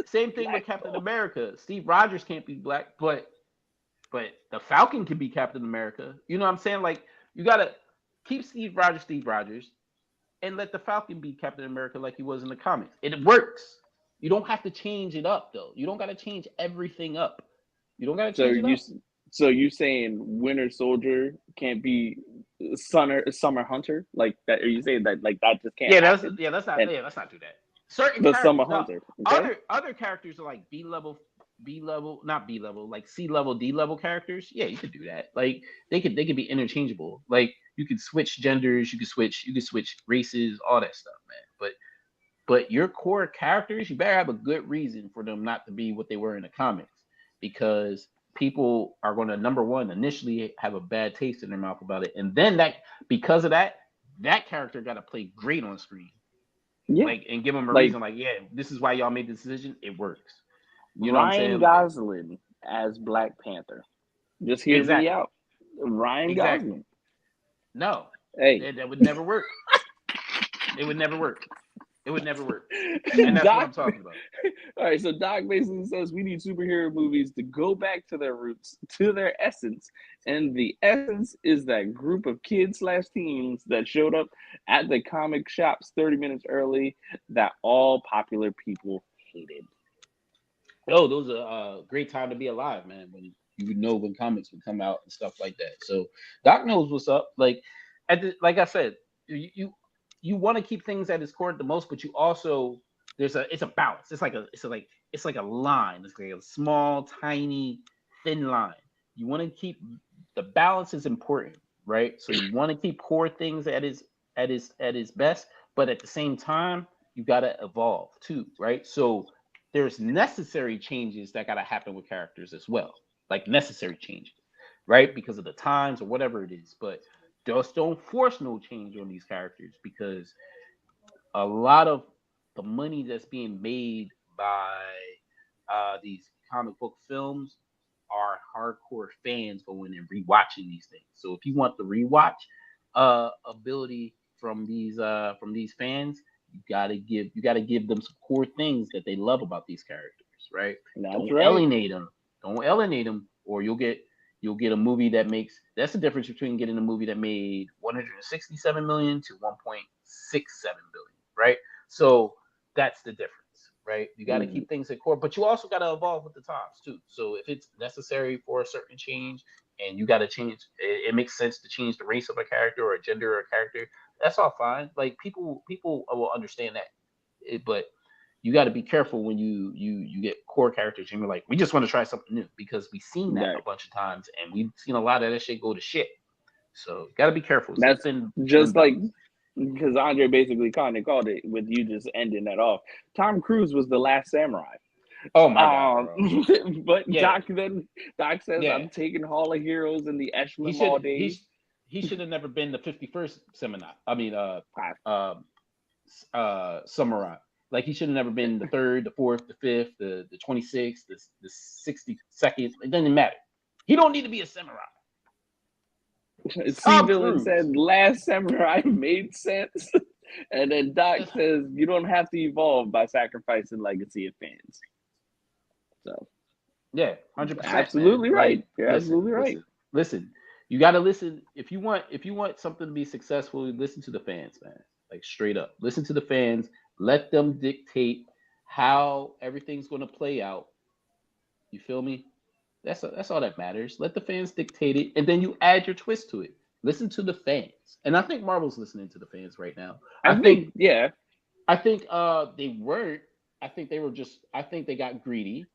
Same thing with Black Captain Thor. America. Steve Rogers can't be black, but the Falcon can be Captain America. You know what I'm saying? Like you gotta keep Steve Rogers, and let the Falcon be Captain America like he was in the comics. It works. You don't have to change it up though. You don't gotta change everything up. You don't gotta So change it you up. so you saying Winter Soldier can't be Summer Hunter like that? Are you saying that like that just can't happen? And Let's not do that. Certain the Summer characters now, Hunter, okay? other characters are like B level, not B level, like C level, D level characters. Yeah, you could do that. Like they could be interchangeable. Like you could switch genders, you could switch races, all that stuff, man. But your core characters, you better have a good reason for them not to be what they were in the comics, because people are going to, number one, initially have a bad taste in their mouth about it, and then that because of that, that character got to play great on screen, Yeah, like, and give them a like reason, like, yeah, this is why y'all made the decision. It works. You know what I'm Ryan saying? Like, Gosling as Black Panther. Just hear me exactly, out. Ryan exactly. Gosling. No, Hey, that would never work. It would never work. It would never work. And that's what Doc. I'm talking about. All right, so Doc basically says we need superhero movies to go back to their roots, to their essence, and the essence is that group of kids slash teens that showed up at the comic shops 30 minutes early that all popular people hated. Oh, those are great time to be alive, man. When you would know when comics would come out and stuff like that. So Doc knows what's up. Like, like I said, you want to keep things at its core the most, but you also it's a balance. It's like a line. It's like a small, tiny, thin line. You want to keep the balance is important, right? So you want to keep core things at its best, but at the same time, you gotta evolve too, right? So there's necessary changes that got to happen with characters as well, like necessary changes, right? Because of the times or whatever it is. But just don't force no change on these characters, because a lot of the money that's being made by these comic book films are hardcore fans going and rewatching these things. So if you want the rewatch ability from these fans, you gotta give them some core things that they love about these characters, right? That's Don't right. alienate them. Don't alienate them, or you'll get a movie that makes. That's the difference between getting a movie that made 167 million to 1.67 billion, right? So that's the difference, right? You got to keep things at core, but you also got to evolve with the times too. So if it's necessary for a certain change, and you got to change, it makes sense to change the race of a character or a gender or a character. That's all fine. Like people will understand that, but you got to be careful when you get core characters and you're like, we just want to try something new, because we've seen that Right. a bunch of times and we've seen a lot of that shit go to shit. So got to be careful. That's Thin just like balance. because Andre basically kind of called it with you just ending that off. Tom Cruise was the last samurai. Oh my god, bro. But Yeah, Doc says yeah. I'm taking Hall of Heroes and the He Echelon all should day. he should have never been the 51st samurai. I mean, Ah, samurai. Like he should have never been the third, the fourth, the fifth, the 26th, the 62nd. It doesn't matter. He don't need to be a samurai. C Tom Villain Cruise. said Last Samurai made sense. And then Doc says you don't have to evolve by sacrificing legacy of fans. So Yeah, 100%. absolutely Man. right. Like, You're absolutely right. Listen. You got to listen if you want something to be successful. Listen to the fans, man. Like straight up, listen to the fans. Let them dictate how everything's going to play out. You feel me? That's all that matters. Let the fans dictate it, and then you add your twist to it. Listen to the fans, and I think Marvel's listening to the fans right now. I think, yeah. I think they weren't. I think they were just. I think they got greedy.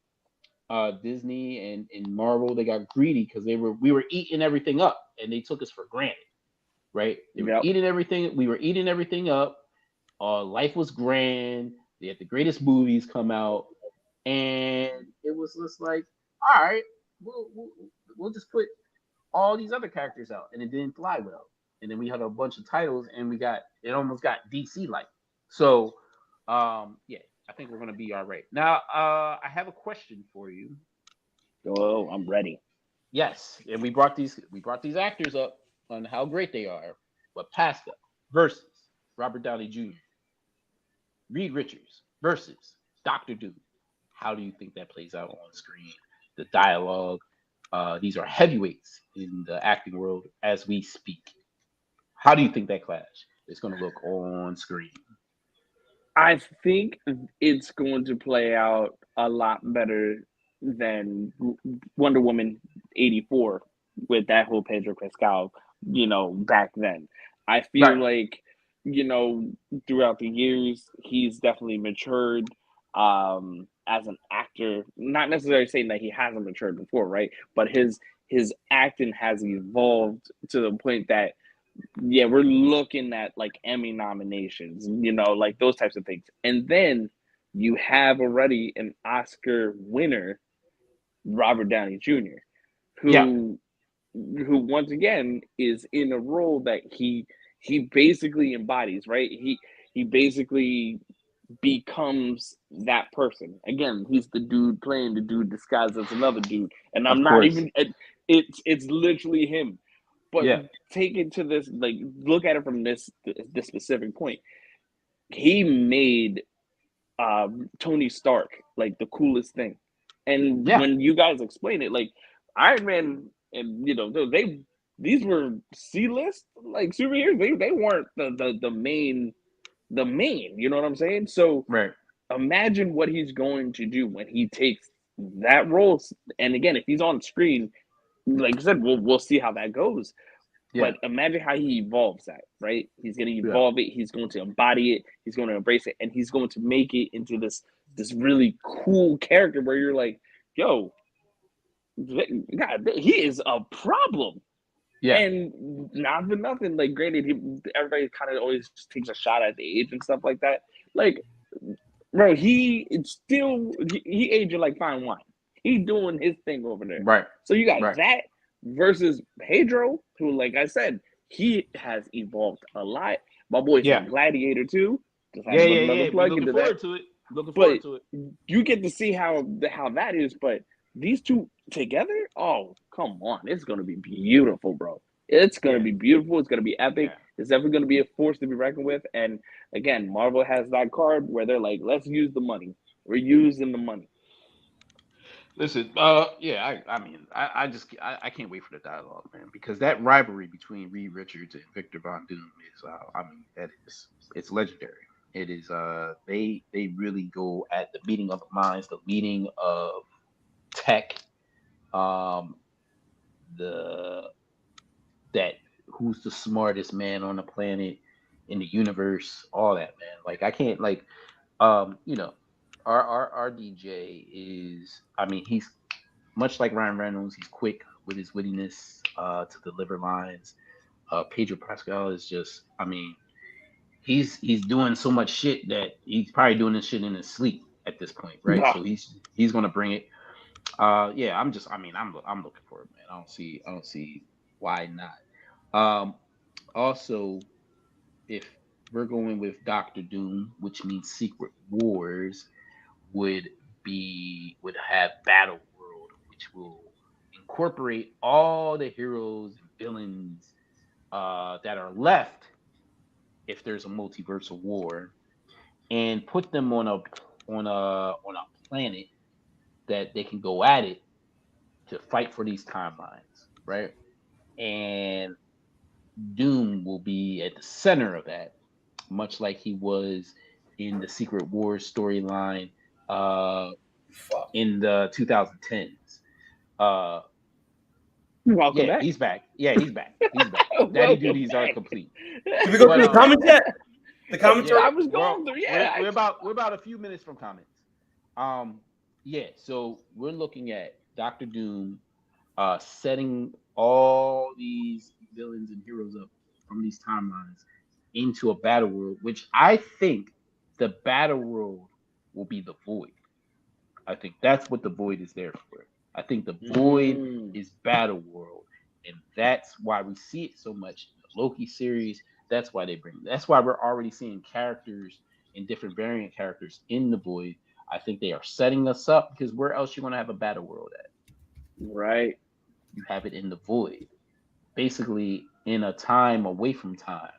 Disney and Marvel, they got greedy because we were eating everything up, and they took us for granted, right? They were Yep. eating everything. We were eating everything up. Life was grand. They had the greatest movies come out, and it was just like, all right, we'll just put all these other characters out, and it didn't fly well. And then we had a bunch of titles, and it almost got DC like. So, yeah, I think we're gonna be all right. Now, I have a question for you. Oh, I'm ready. Yes, and we brought these actors up on how great they are, but Pascal versus Robert Downey Jr., Reed Richards versus Doctor Doom. How do you think that plays out on screen? The dialogue. These are heavyweights in the acting world as we speak. How do you think that clash is going to look on screen? I think it's going to play out a lot better than Wonder Woman 84 with that whole Pedro Pascal, back then. I feel Right. like, throughout the years, he's definitely matured as an actor. Not necessarily saying that he hasn't matured before, right? But his acting has evolved to the point that yeah, we're looking at like Emmy nominations, like those types of things. And then you have already an Oscar winner, Robert Downey Jr., Yeah, who once again is in a role that he basically embodies, right? He basically becomes that person. Again, he's the dude playing the dude disguised as another dude. And of I'm not course. even it's literally him. But Yeah, take it to this, like, look at it from this specific point. He made Tony Stark like the coolest thing, and yeah, when you guys explain it, like Iron Man, and these were C-list like superheroes. They weren't the main the main. You know what I'm saying? So right. imagine what he's going to do when he takes that role. And again, if he's on screen, like I said, we'll see how that goes. Yeah, But imagine how he evolves that, right? He's going to yeah, evolve it. He's going to embody it. He's going to embrace it, and he's going to make it into this really cool character where you're like, yo, God, he is a problem. yeah, And not for nothing, like, granted, everybody kind of always just takes a shot at the age and stuff like that. Like, bro, he aging like fine wine. He doing his thing over there. right, So you got right. that versus Pedro, who, like I said, he has evolved a lot. My boy's Yeah, in Gladiator too. Just had yeah, to put yeah, another yeah. We plug looking into that. forward to it. Looking but forward to it. you get to see how that is. But these two together, oh come on, it's gonna be beautiful, bro. It's gonna Yeah, be beautiful. It's gonna be epic. yeah. It's definitely gonna be a force to be reckoned with. And again, Marvel has that card where they're like, let's use the money. We're using the money. Listen, yeah, I mean, I can't wait for the dialogue, man, because that rivalry between Reed Richards and Victor Von Doom is, I mean, it's legendary. It is, they really go at the meeting of the minds, the meeting of tech, um, the that who's the smartest man on the planet in the universe, all that, man. Like I can't like, you know, our DJ is, I mean, he's much like Ryan Reynolds, he's quick with his wittiness to deliver lines. Pedro Pascal is just, I mean, he's doing so much shit that he's probably doing this shit in his sleep at this point, right? Ah, So he's gonna bring it. Yeah, I mean, I'm looking for it, man. I don't see why not. Um, Also, if we're going with Doctor Doom, which means Secret Wars, would would have Battle World, which will incorporate all the heroes and villains that are left if there's a multiversal war, and put them on a planet that they can go at it to fight for these timelines, right? And Doom will be at the center of that, much like he was in the Secret Wars storyline Fuck. in the 2010s. Uh, welcome yeah, back. he's back. Yeah, he's back. He's back. Daddy Welcome duties are back. complete. Did we go But through the comments yet? The comments yeah, are. I was going through. Yeah, we're about a few minutes from comments. Um, yeah, so we're looking at Doctor Doom setting all these villains and heroes up from these timelines into a battle world, which I think the battle world will be the void. I think that's what the void is there for. I think the void is battle world, and that's why we see it so much in the Loki series. That's why they bring. That's why we're already seeing characters and different variant characters in the void. I think they are setting us up because where else you want to have a battle world at? right. You have it in the void, basically in a time away from time,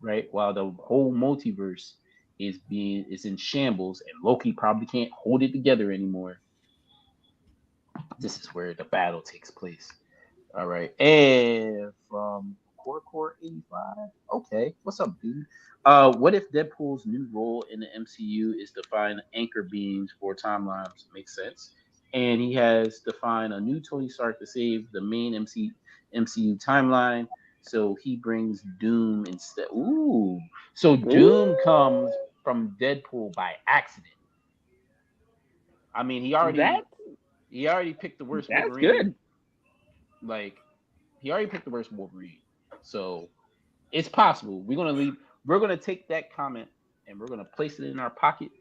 right? While the whole multiverse is in shambles and Loki probably can't hold it together anymore. This is where the battle takes place. All right. And from Core 85. Okay. What's up, dude? What if Deadpool's new role in the MCU is to find anchor beams for timelines? Makes sense. And he has to find a new Tony Stark to save the main MCU timeline. So he brings Doom instead. Ooh. So Doom comes Ooh, from Deadpool by accident. I mean, that he already picked the worst that's Wolverine. good. Like he already picked the worst Wolverine. So it's possible. We're gonna take that comment and we're gonna place it in our pocket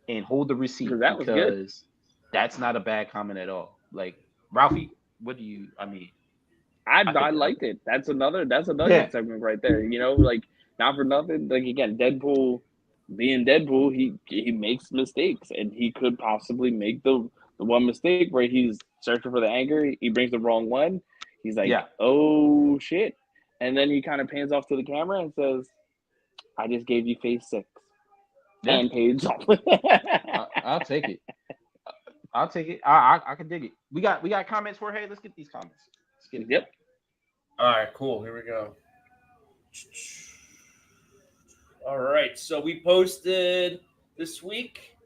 and hold the receipt Because that was good. because that's not a bad comment at all. Like Ralphie, I I think liked it. That's a yeah, nugget segment right there. You know, like not for nothing. Like again, Deadpool being Deadpool, he makes mistakes, and he could possibly make the one mistake where he's searching for the anchor. He brings the wrong one. He's like, yeah, oh shit, and then he kind of pans off to the camera and says, "I just gave you phase 6 yeah. and page off." I'll take it. I'll take it. I can dig it. We got comments for hey, let's get these comments. Let's get it. Yep. All right, cool. Here we go. All right, so we posted this week.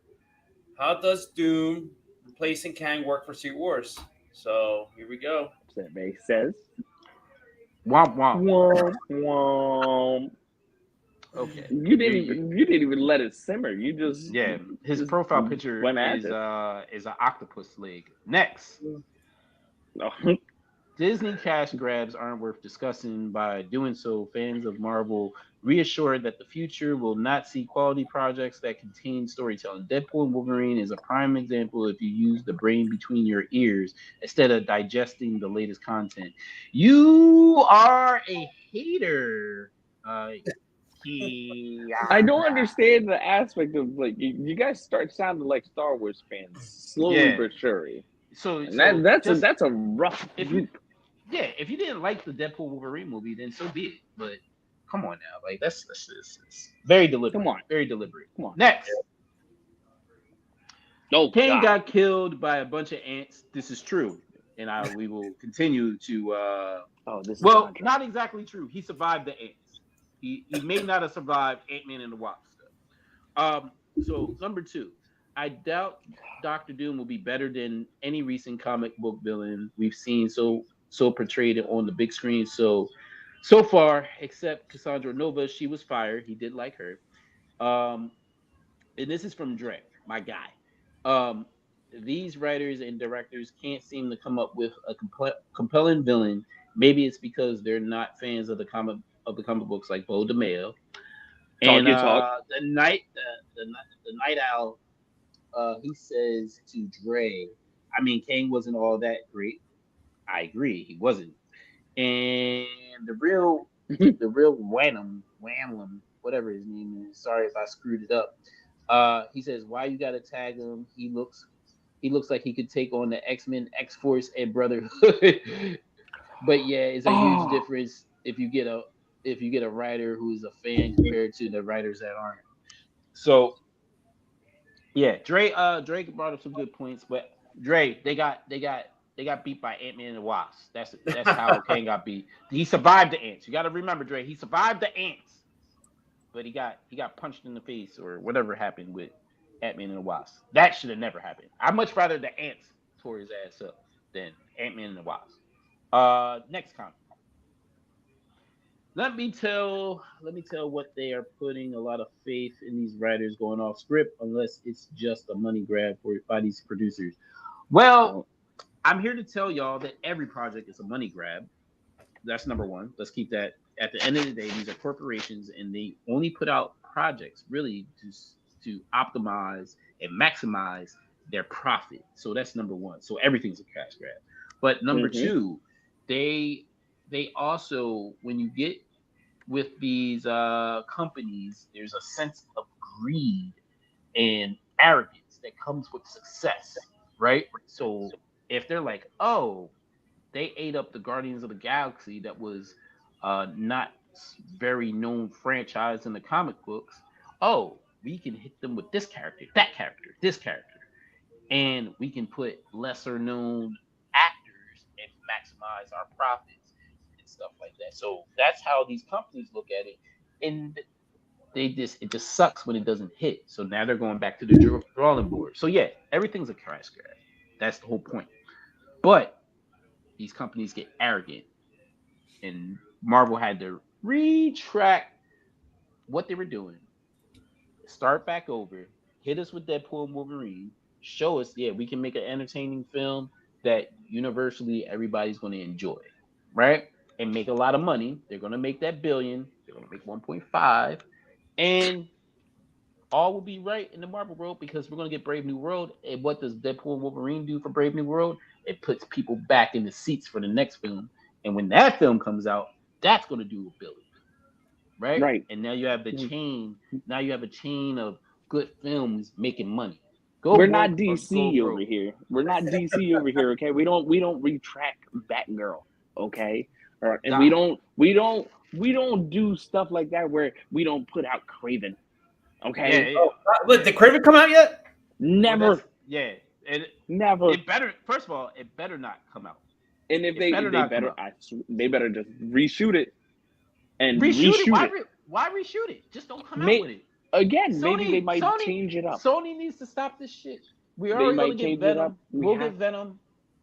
How does Doom replacing Kang work for Secret Wars? So here we go. That makes sense. Womp womp. Womp womp. Okay. You didn't even let it simmer. You just Yeah, his just profile picture went at is it. an octopus leg. Next, No. Disney cash grabs aren't worth discussing. By doing so, fans of Marvel reassured that the future will not see quality projects that contain storytelling. Deadpool and Wolverine is a prime example if you use the brain between your ears instead of digesting the latest content. You are a hater. I don't understand the aspect of like you guys start sounding like Star Wars fans slowly Yeah. but surely. So And that's a rough if group. if you didn't like the Deadpool Wolverine movie, then so be it. But come on now, like that's very deliberate. Come on. Very deliberate. Come on. Next, Oh Kang God. got killed by a bunch of ants. This is true, and we will continue to. Oh, this is Well, Andre. not exactly true. He survived the ants. He may not have survived Ant-Man and the Wasp stuff. So number two, I doubt Doctor Doom will be better than any recent comic book villain we've seen so portrayed on the big screen. So far, except Cassandra Nova, she was fired. He did like her. Um, and this is from Dre, my guy. Um, these writers and directors can't seem to come up with a compelling villain. Maybe it's because they're not fans of the comic books like Bo DeMayo. Talk And your talk. the night owl, he says to Dre, I mean, Kang wasn't all that great. I agree, he wasn't. And the real Wham, whatever his name is. Sorry if I screwed it up. He says, "Why you gotta tag him? He looks like he could take on the X-Men, X-Force, and Brotherhood." But yeah, it's a huge difference if you get a writer who's a fan compared to the writers that aren't. So yeah, Drake brought up some good points, but Dre, they got beat by Ant-Man and the Wasp. That's how Kang got beat. He survived the ants. You got to remember, Dre, he survived the ants, but he got punched in the face or whatever happened with Ant-Man and the Wasp. That should have never happened. I'd much rather the ants tore his ass up than Ant-Man and the Wasp. Next comment. Let me tell what they are putting a lot of faith in these writers going off script, unless it's just a money grab by these producers. Well, I'm here to tell y'all that every project is a money grab. That's number one. Let's keep that. At the end of the day, these are corporations, and they only put out projects really to optimize and maximize their profit. So that's number one. So everything's a cash grab. But number two, they also, when you get with these companies, there's a sense of greed and arrogance that comes with success, right? So if they're like, oh, they ate up the Guardians of the Galaxy that was not very known franchise in the comic books, oh, we can hit them with this character, that character, this character, and we can put lesser known actors and maximize our profits and stuff like that. So that's how these companies look at it, and it just sucks when it doesn't hit. So now they're going back to the drawing board. So yeah, everything's a cash grab. That's the whole point. But these companies get arrogant, and Marvel had to retract what they were doing, start back over, hit us with Deadpool and Wolverine, show us, yeah, we can make an entertaining film that universally everybody's going to enjoy, right? And make a lot of money. They're going to make that billion. They're going to make 1.5, and all will be right in the Marvel world because we're going to get Brave New World. And what does Deadpool and Wolverine do for Brave New World? It puts people back in the seats for the next film. And when that film comes out, that's going to do a billion, right? Right. And now you have the chain. Now you have a chain of good films making money. We're not DC over here. We're not DC over here, okay? We don't retract Batgirl, okay? And we don't do stuff like that where we don't put out Craven. Okay. Yeah. Look, did Craven come out yet? Never. Well, Never. It better. First of all, it better not come out. And if they better just reshoot it and reshoot it. Why reshoot it? Just don't come out with it. Again, Sony, maybe they might change it up. Sony needs to stop this shit. We already gonna get Venom. We'll get Venom,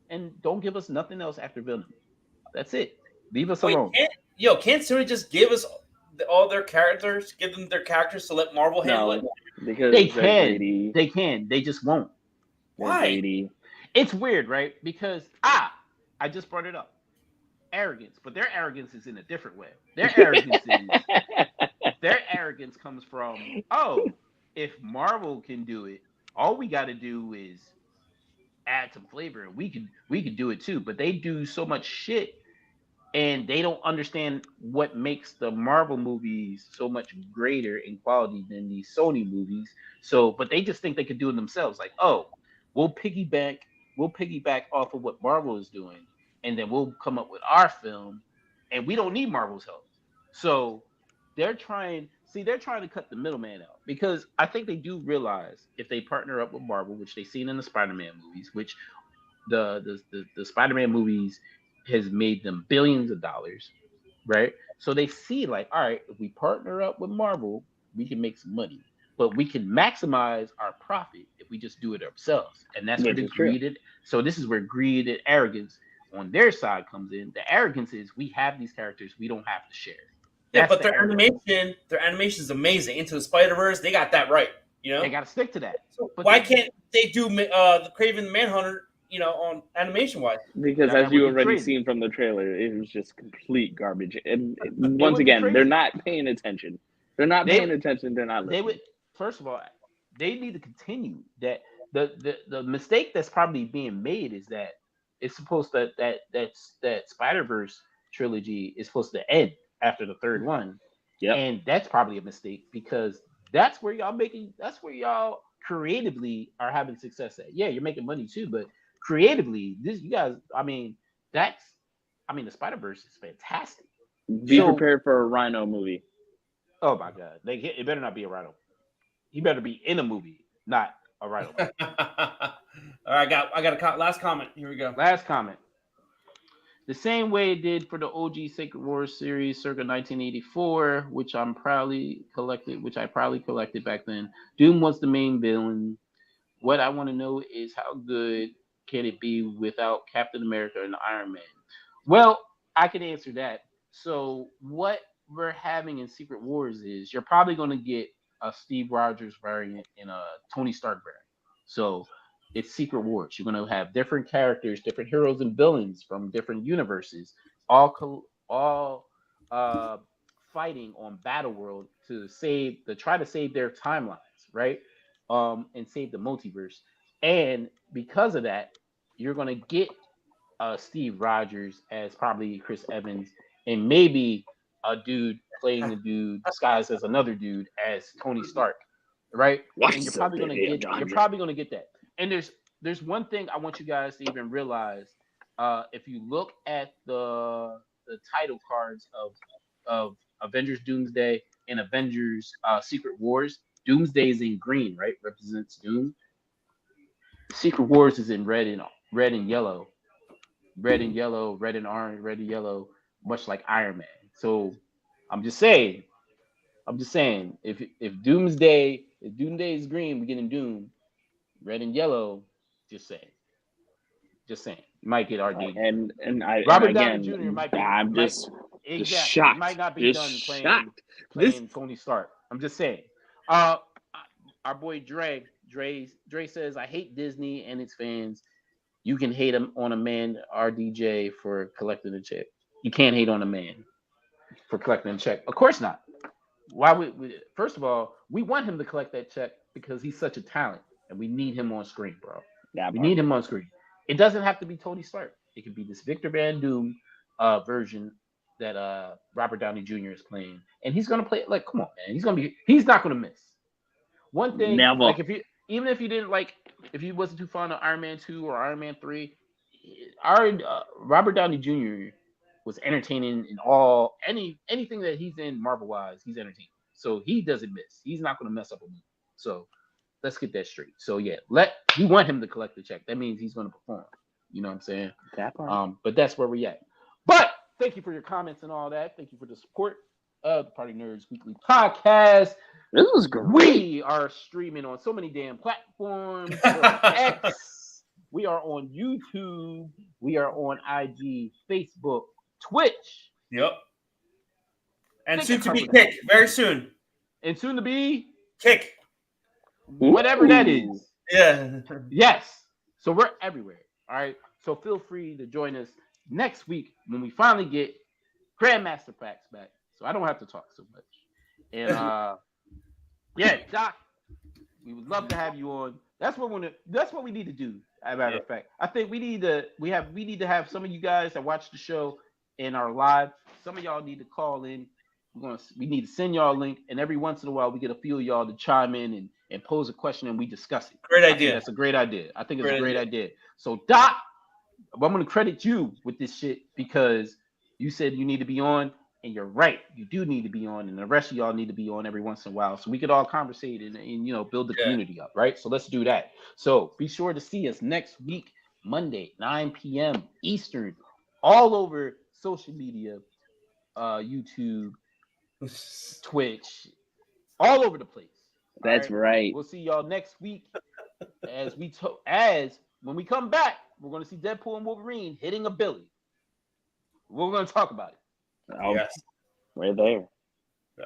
and don't give us nothing else after Venom. That's it. Leave us alone. Can't Sony just give us all their characters? Give them their characters to let Marvel handle it? Because they can. They can. They just won't. Why? It's weird, right? Because I just brought it up. Arrogance, but their arrogance is in a different way. Their arrogance comes from, oh, if Marvel can do it, all we got to do is add some flavor, and we can do it too. But they do so much shit and they don't understand what makes the Marvel movies so much greater in quality than these Sony movies. So, but they just think they could do it themselves. Like, oh, we'll piggyback off of what Marvel is doing, and then we'll come up with our film, and we don't need Marvel's help. So they're trying to cut the middleman out because I think they do realize if they partner up with Marvel, which they've seen in the Spider-Man movies, which the Spider-Man movies has made them billions of dollars, right? So they see like, all right, if we partner up with Marvel, we can make some money, but we can maximize our profit if we just do it ourselves. And that's where Which the is true. greed. So this is where greed and arrogance on their side comes in. The arrogance is we have these characters, we don't have to share. Yeah, That's but the arrogance. their animation is amazing. Into the Spider Verse, they got that right. You They know, got to stick to that. so But why can't they do the Craven the Manhunter? You know, on animation wise. Because that as you would be already crazy. seen from the trailer, it was just complete garbage. And It once would be again, they're crazy. not paying attention. They're not They paying attention. They're not they listening. would first of all they need to continue that the mistake that's probably being made is that it's supposed to that Spider-Verse trilogy is supposed to end after the third one, Yep. and that's probably a mistake because that's where y'all creatively are having success at. Yeah, you're making money too, but creatively this you guys that's the Spider-Verse is fantastic. Be So prepared for a Rhino movie. oh my god, it better not be a Rhino. He better be in a movie, not a Rhino movie. All right, I got a last comment. Here we go. Last comment. The same way it did for the OG Sacred Wars series circa 1984, which I proudly collected back then. Doom was the main villain. What I want to know is how good can it be without Captain America and Iron Man? Well, I can answer that. So what we're having in Secret Wars is you're probably going to get a Steve Rogers variant and a Tony Stark variant. So it's Secret Wars. You're going to have different characters, different heroes and villains from different universes, all fighting on Battle World to try to save their timelines, right? And save the multiverse. And because of that, you're going to get Steve Rogers as probably Chris Evans, and maybe a dude playing the dude disguised as another dude as Tony Stark, right? And What's up, baby? you're probably gonna get that. And there's one thing I want you guys to even realize. If you look at the title cards of Avengers Doomsday and Avengers Secret Wars, Doomsday is in green, right? Represents Doom. Secret Wars is in red and yellow, red and orange, red and yellow, much like Iron Man. So I'm just saying, if Doomsday is green, we getting Doom, red and yellow. Just saying, you might get RD. Robert Downey Jr. I'm might just exactly. He shocked. might not be Just done shocked. playing Tony Stark. I'm just saying. Our boy Dre says I hate Disney and its fans. You can hate him on a man, RDJ, for collecting a check. You can't hate on a man for collecting a check. Of course not. Why first of all, we want him to collect that check because he's such a talent and we need him on screen, bro. We need him on screen. It doesn't have to be Tony Stark. It could be this Victor Van Doom version that Robert Downey Jr. is playing. And he's gonna play it like, come on, man. He's not gonna miss. One thing, Never. like if you didn't like, if you wasn't too fond of Iron Man 2 or Iron Man 3, Robert Downey Jr. was entertaining in anything that he's in Marvel wise, he's entertaining. So he doesn't miss. He's not going to mess up a movie. So let's get that straight. So yeah, we want him to collect the check. That means he's going to perform. You know what I'm saying? That part. But that's where we at. But thank you for your comments and all that. Thank you for the support of the Party Nerds Weekly Podcast. This was great. We are streaming on so many damn platforms. X. We are on YouTube. We are on IG, Facebook, Twitch. Yep. And soon to be Kick. Very soon. And soon to be Kick. Whatever that is. Yeah. Yes. So we're everywhere. All right. So feel free to join us next week when we finally get Grandmaster Facts back. So I don't have to talk so much. And yeah, Doc, we would love to have you on. That's what we need to do. As a matter of fact, I think we need to have some of you guys that watch the show in our live. Some of y'all need to call in. We need to send y'all a link, and every once in a while we get a few of y'all to chime in and pose a question, and we discuss it. Great idea. That's a great idea. I think it's a great idea. So Doc, I'm going to credit you with this shit because you said you need to be on, and you're right. You do need to be on, and the rest of y'all need to be on every once in a while so we could all conversate and build the community up, right? So let's do that. So be sure to see us next week, Monday, 9 p.m. Eastern, all over social media, YouTube, Twitch, all over the place. That's right. We'll see y'all next week as when we come back, we're going to see Deadpool and Wolverine hitting a Billy. We're going to talk about it. Oh, yes. We're there. So,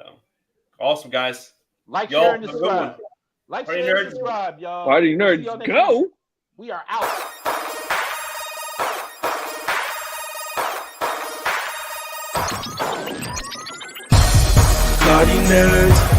awesome, guys. Like, share, and subscribe. Like, share, and subscribe, y'all. Party nerds, go. Week. We are out. Party nerds.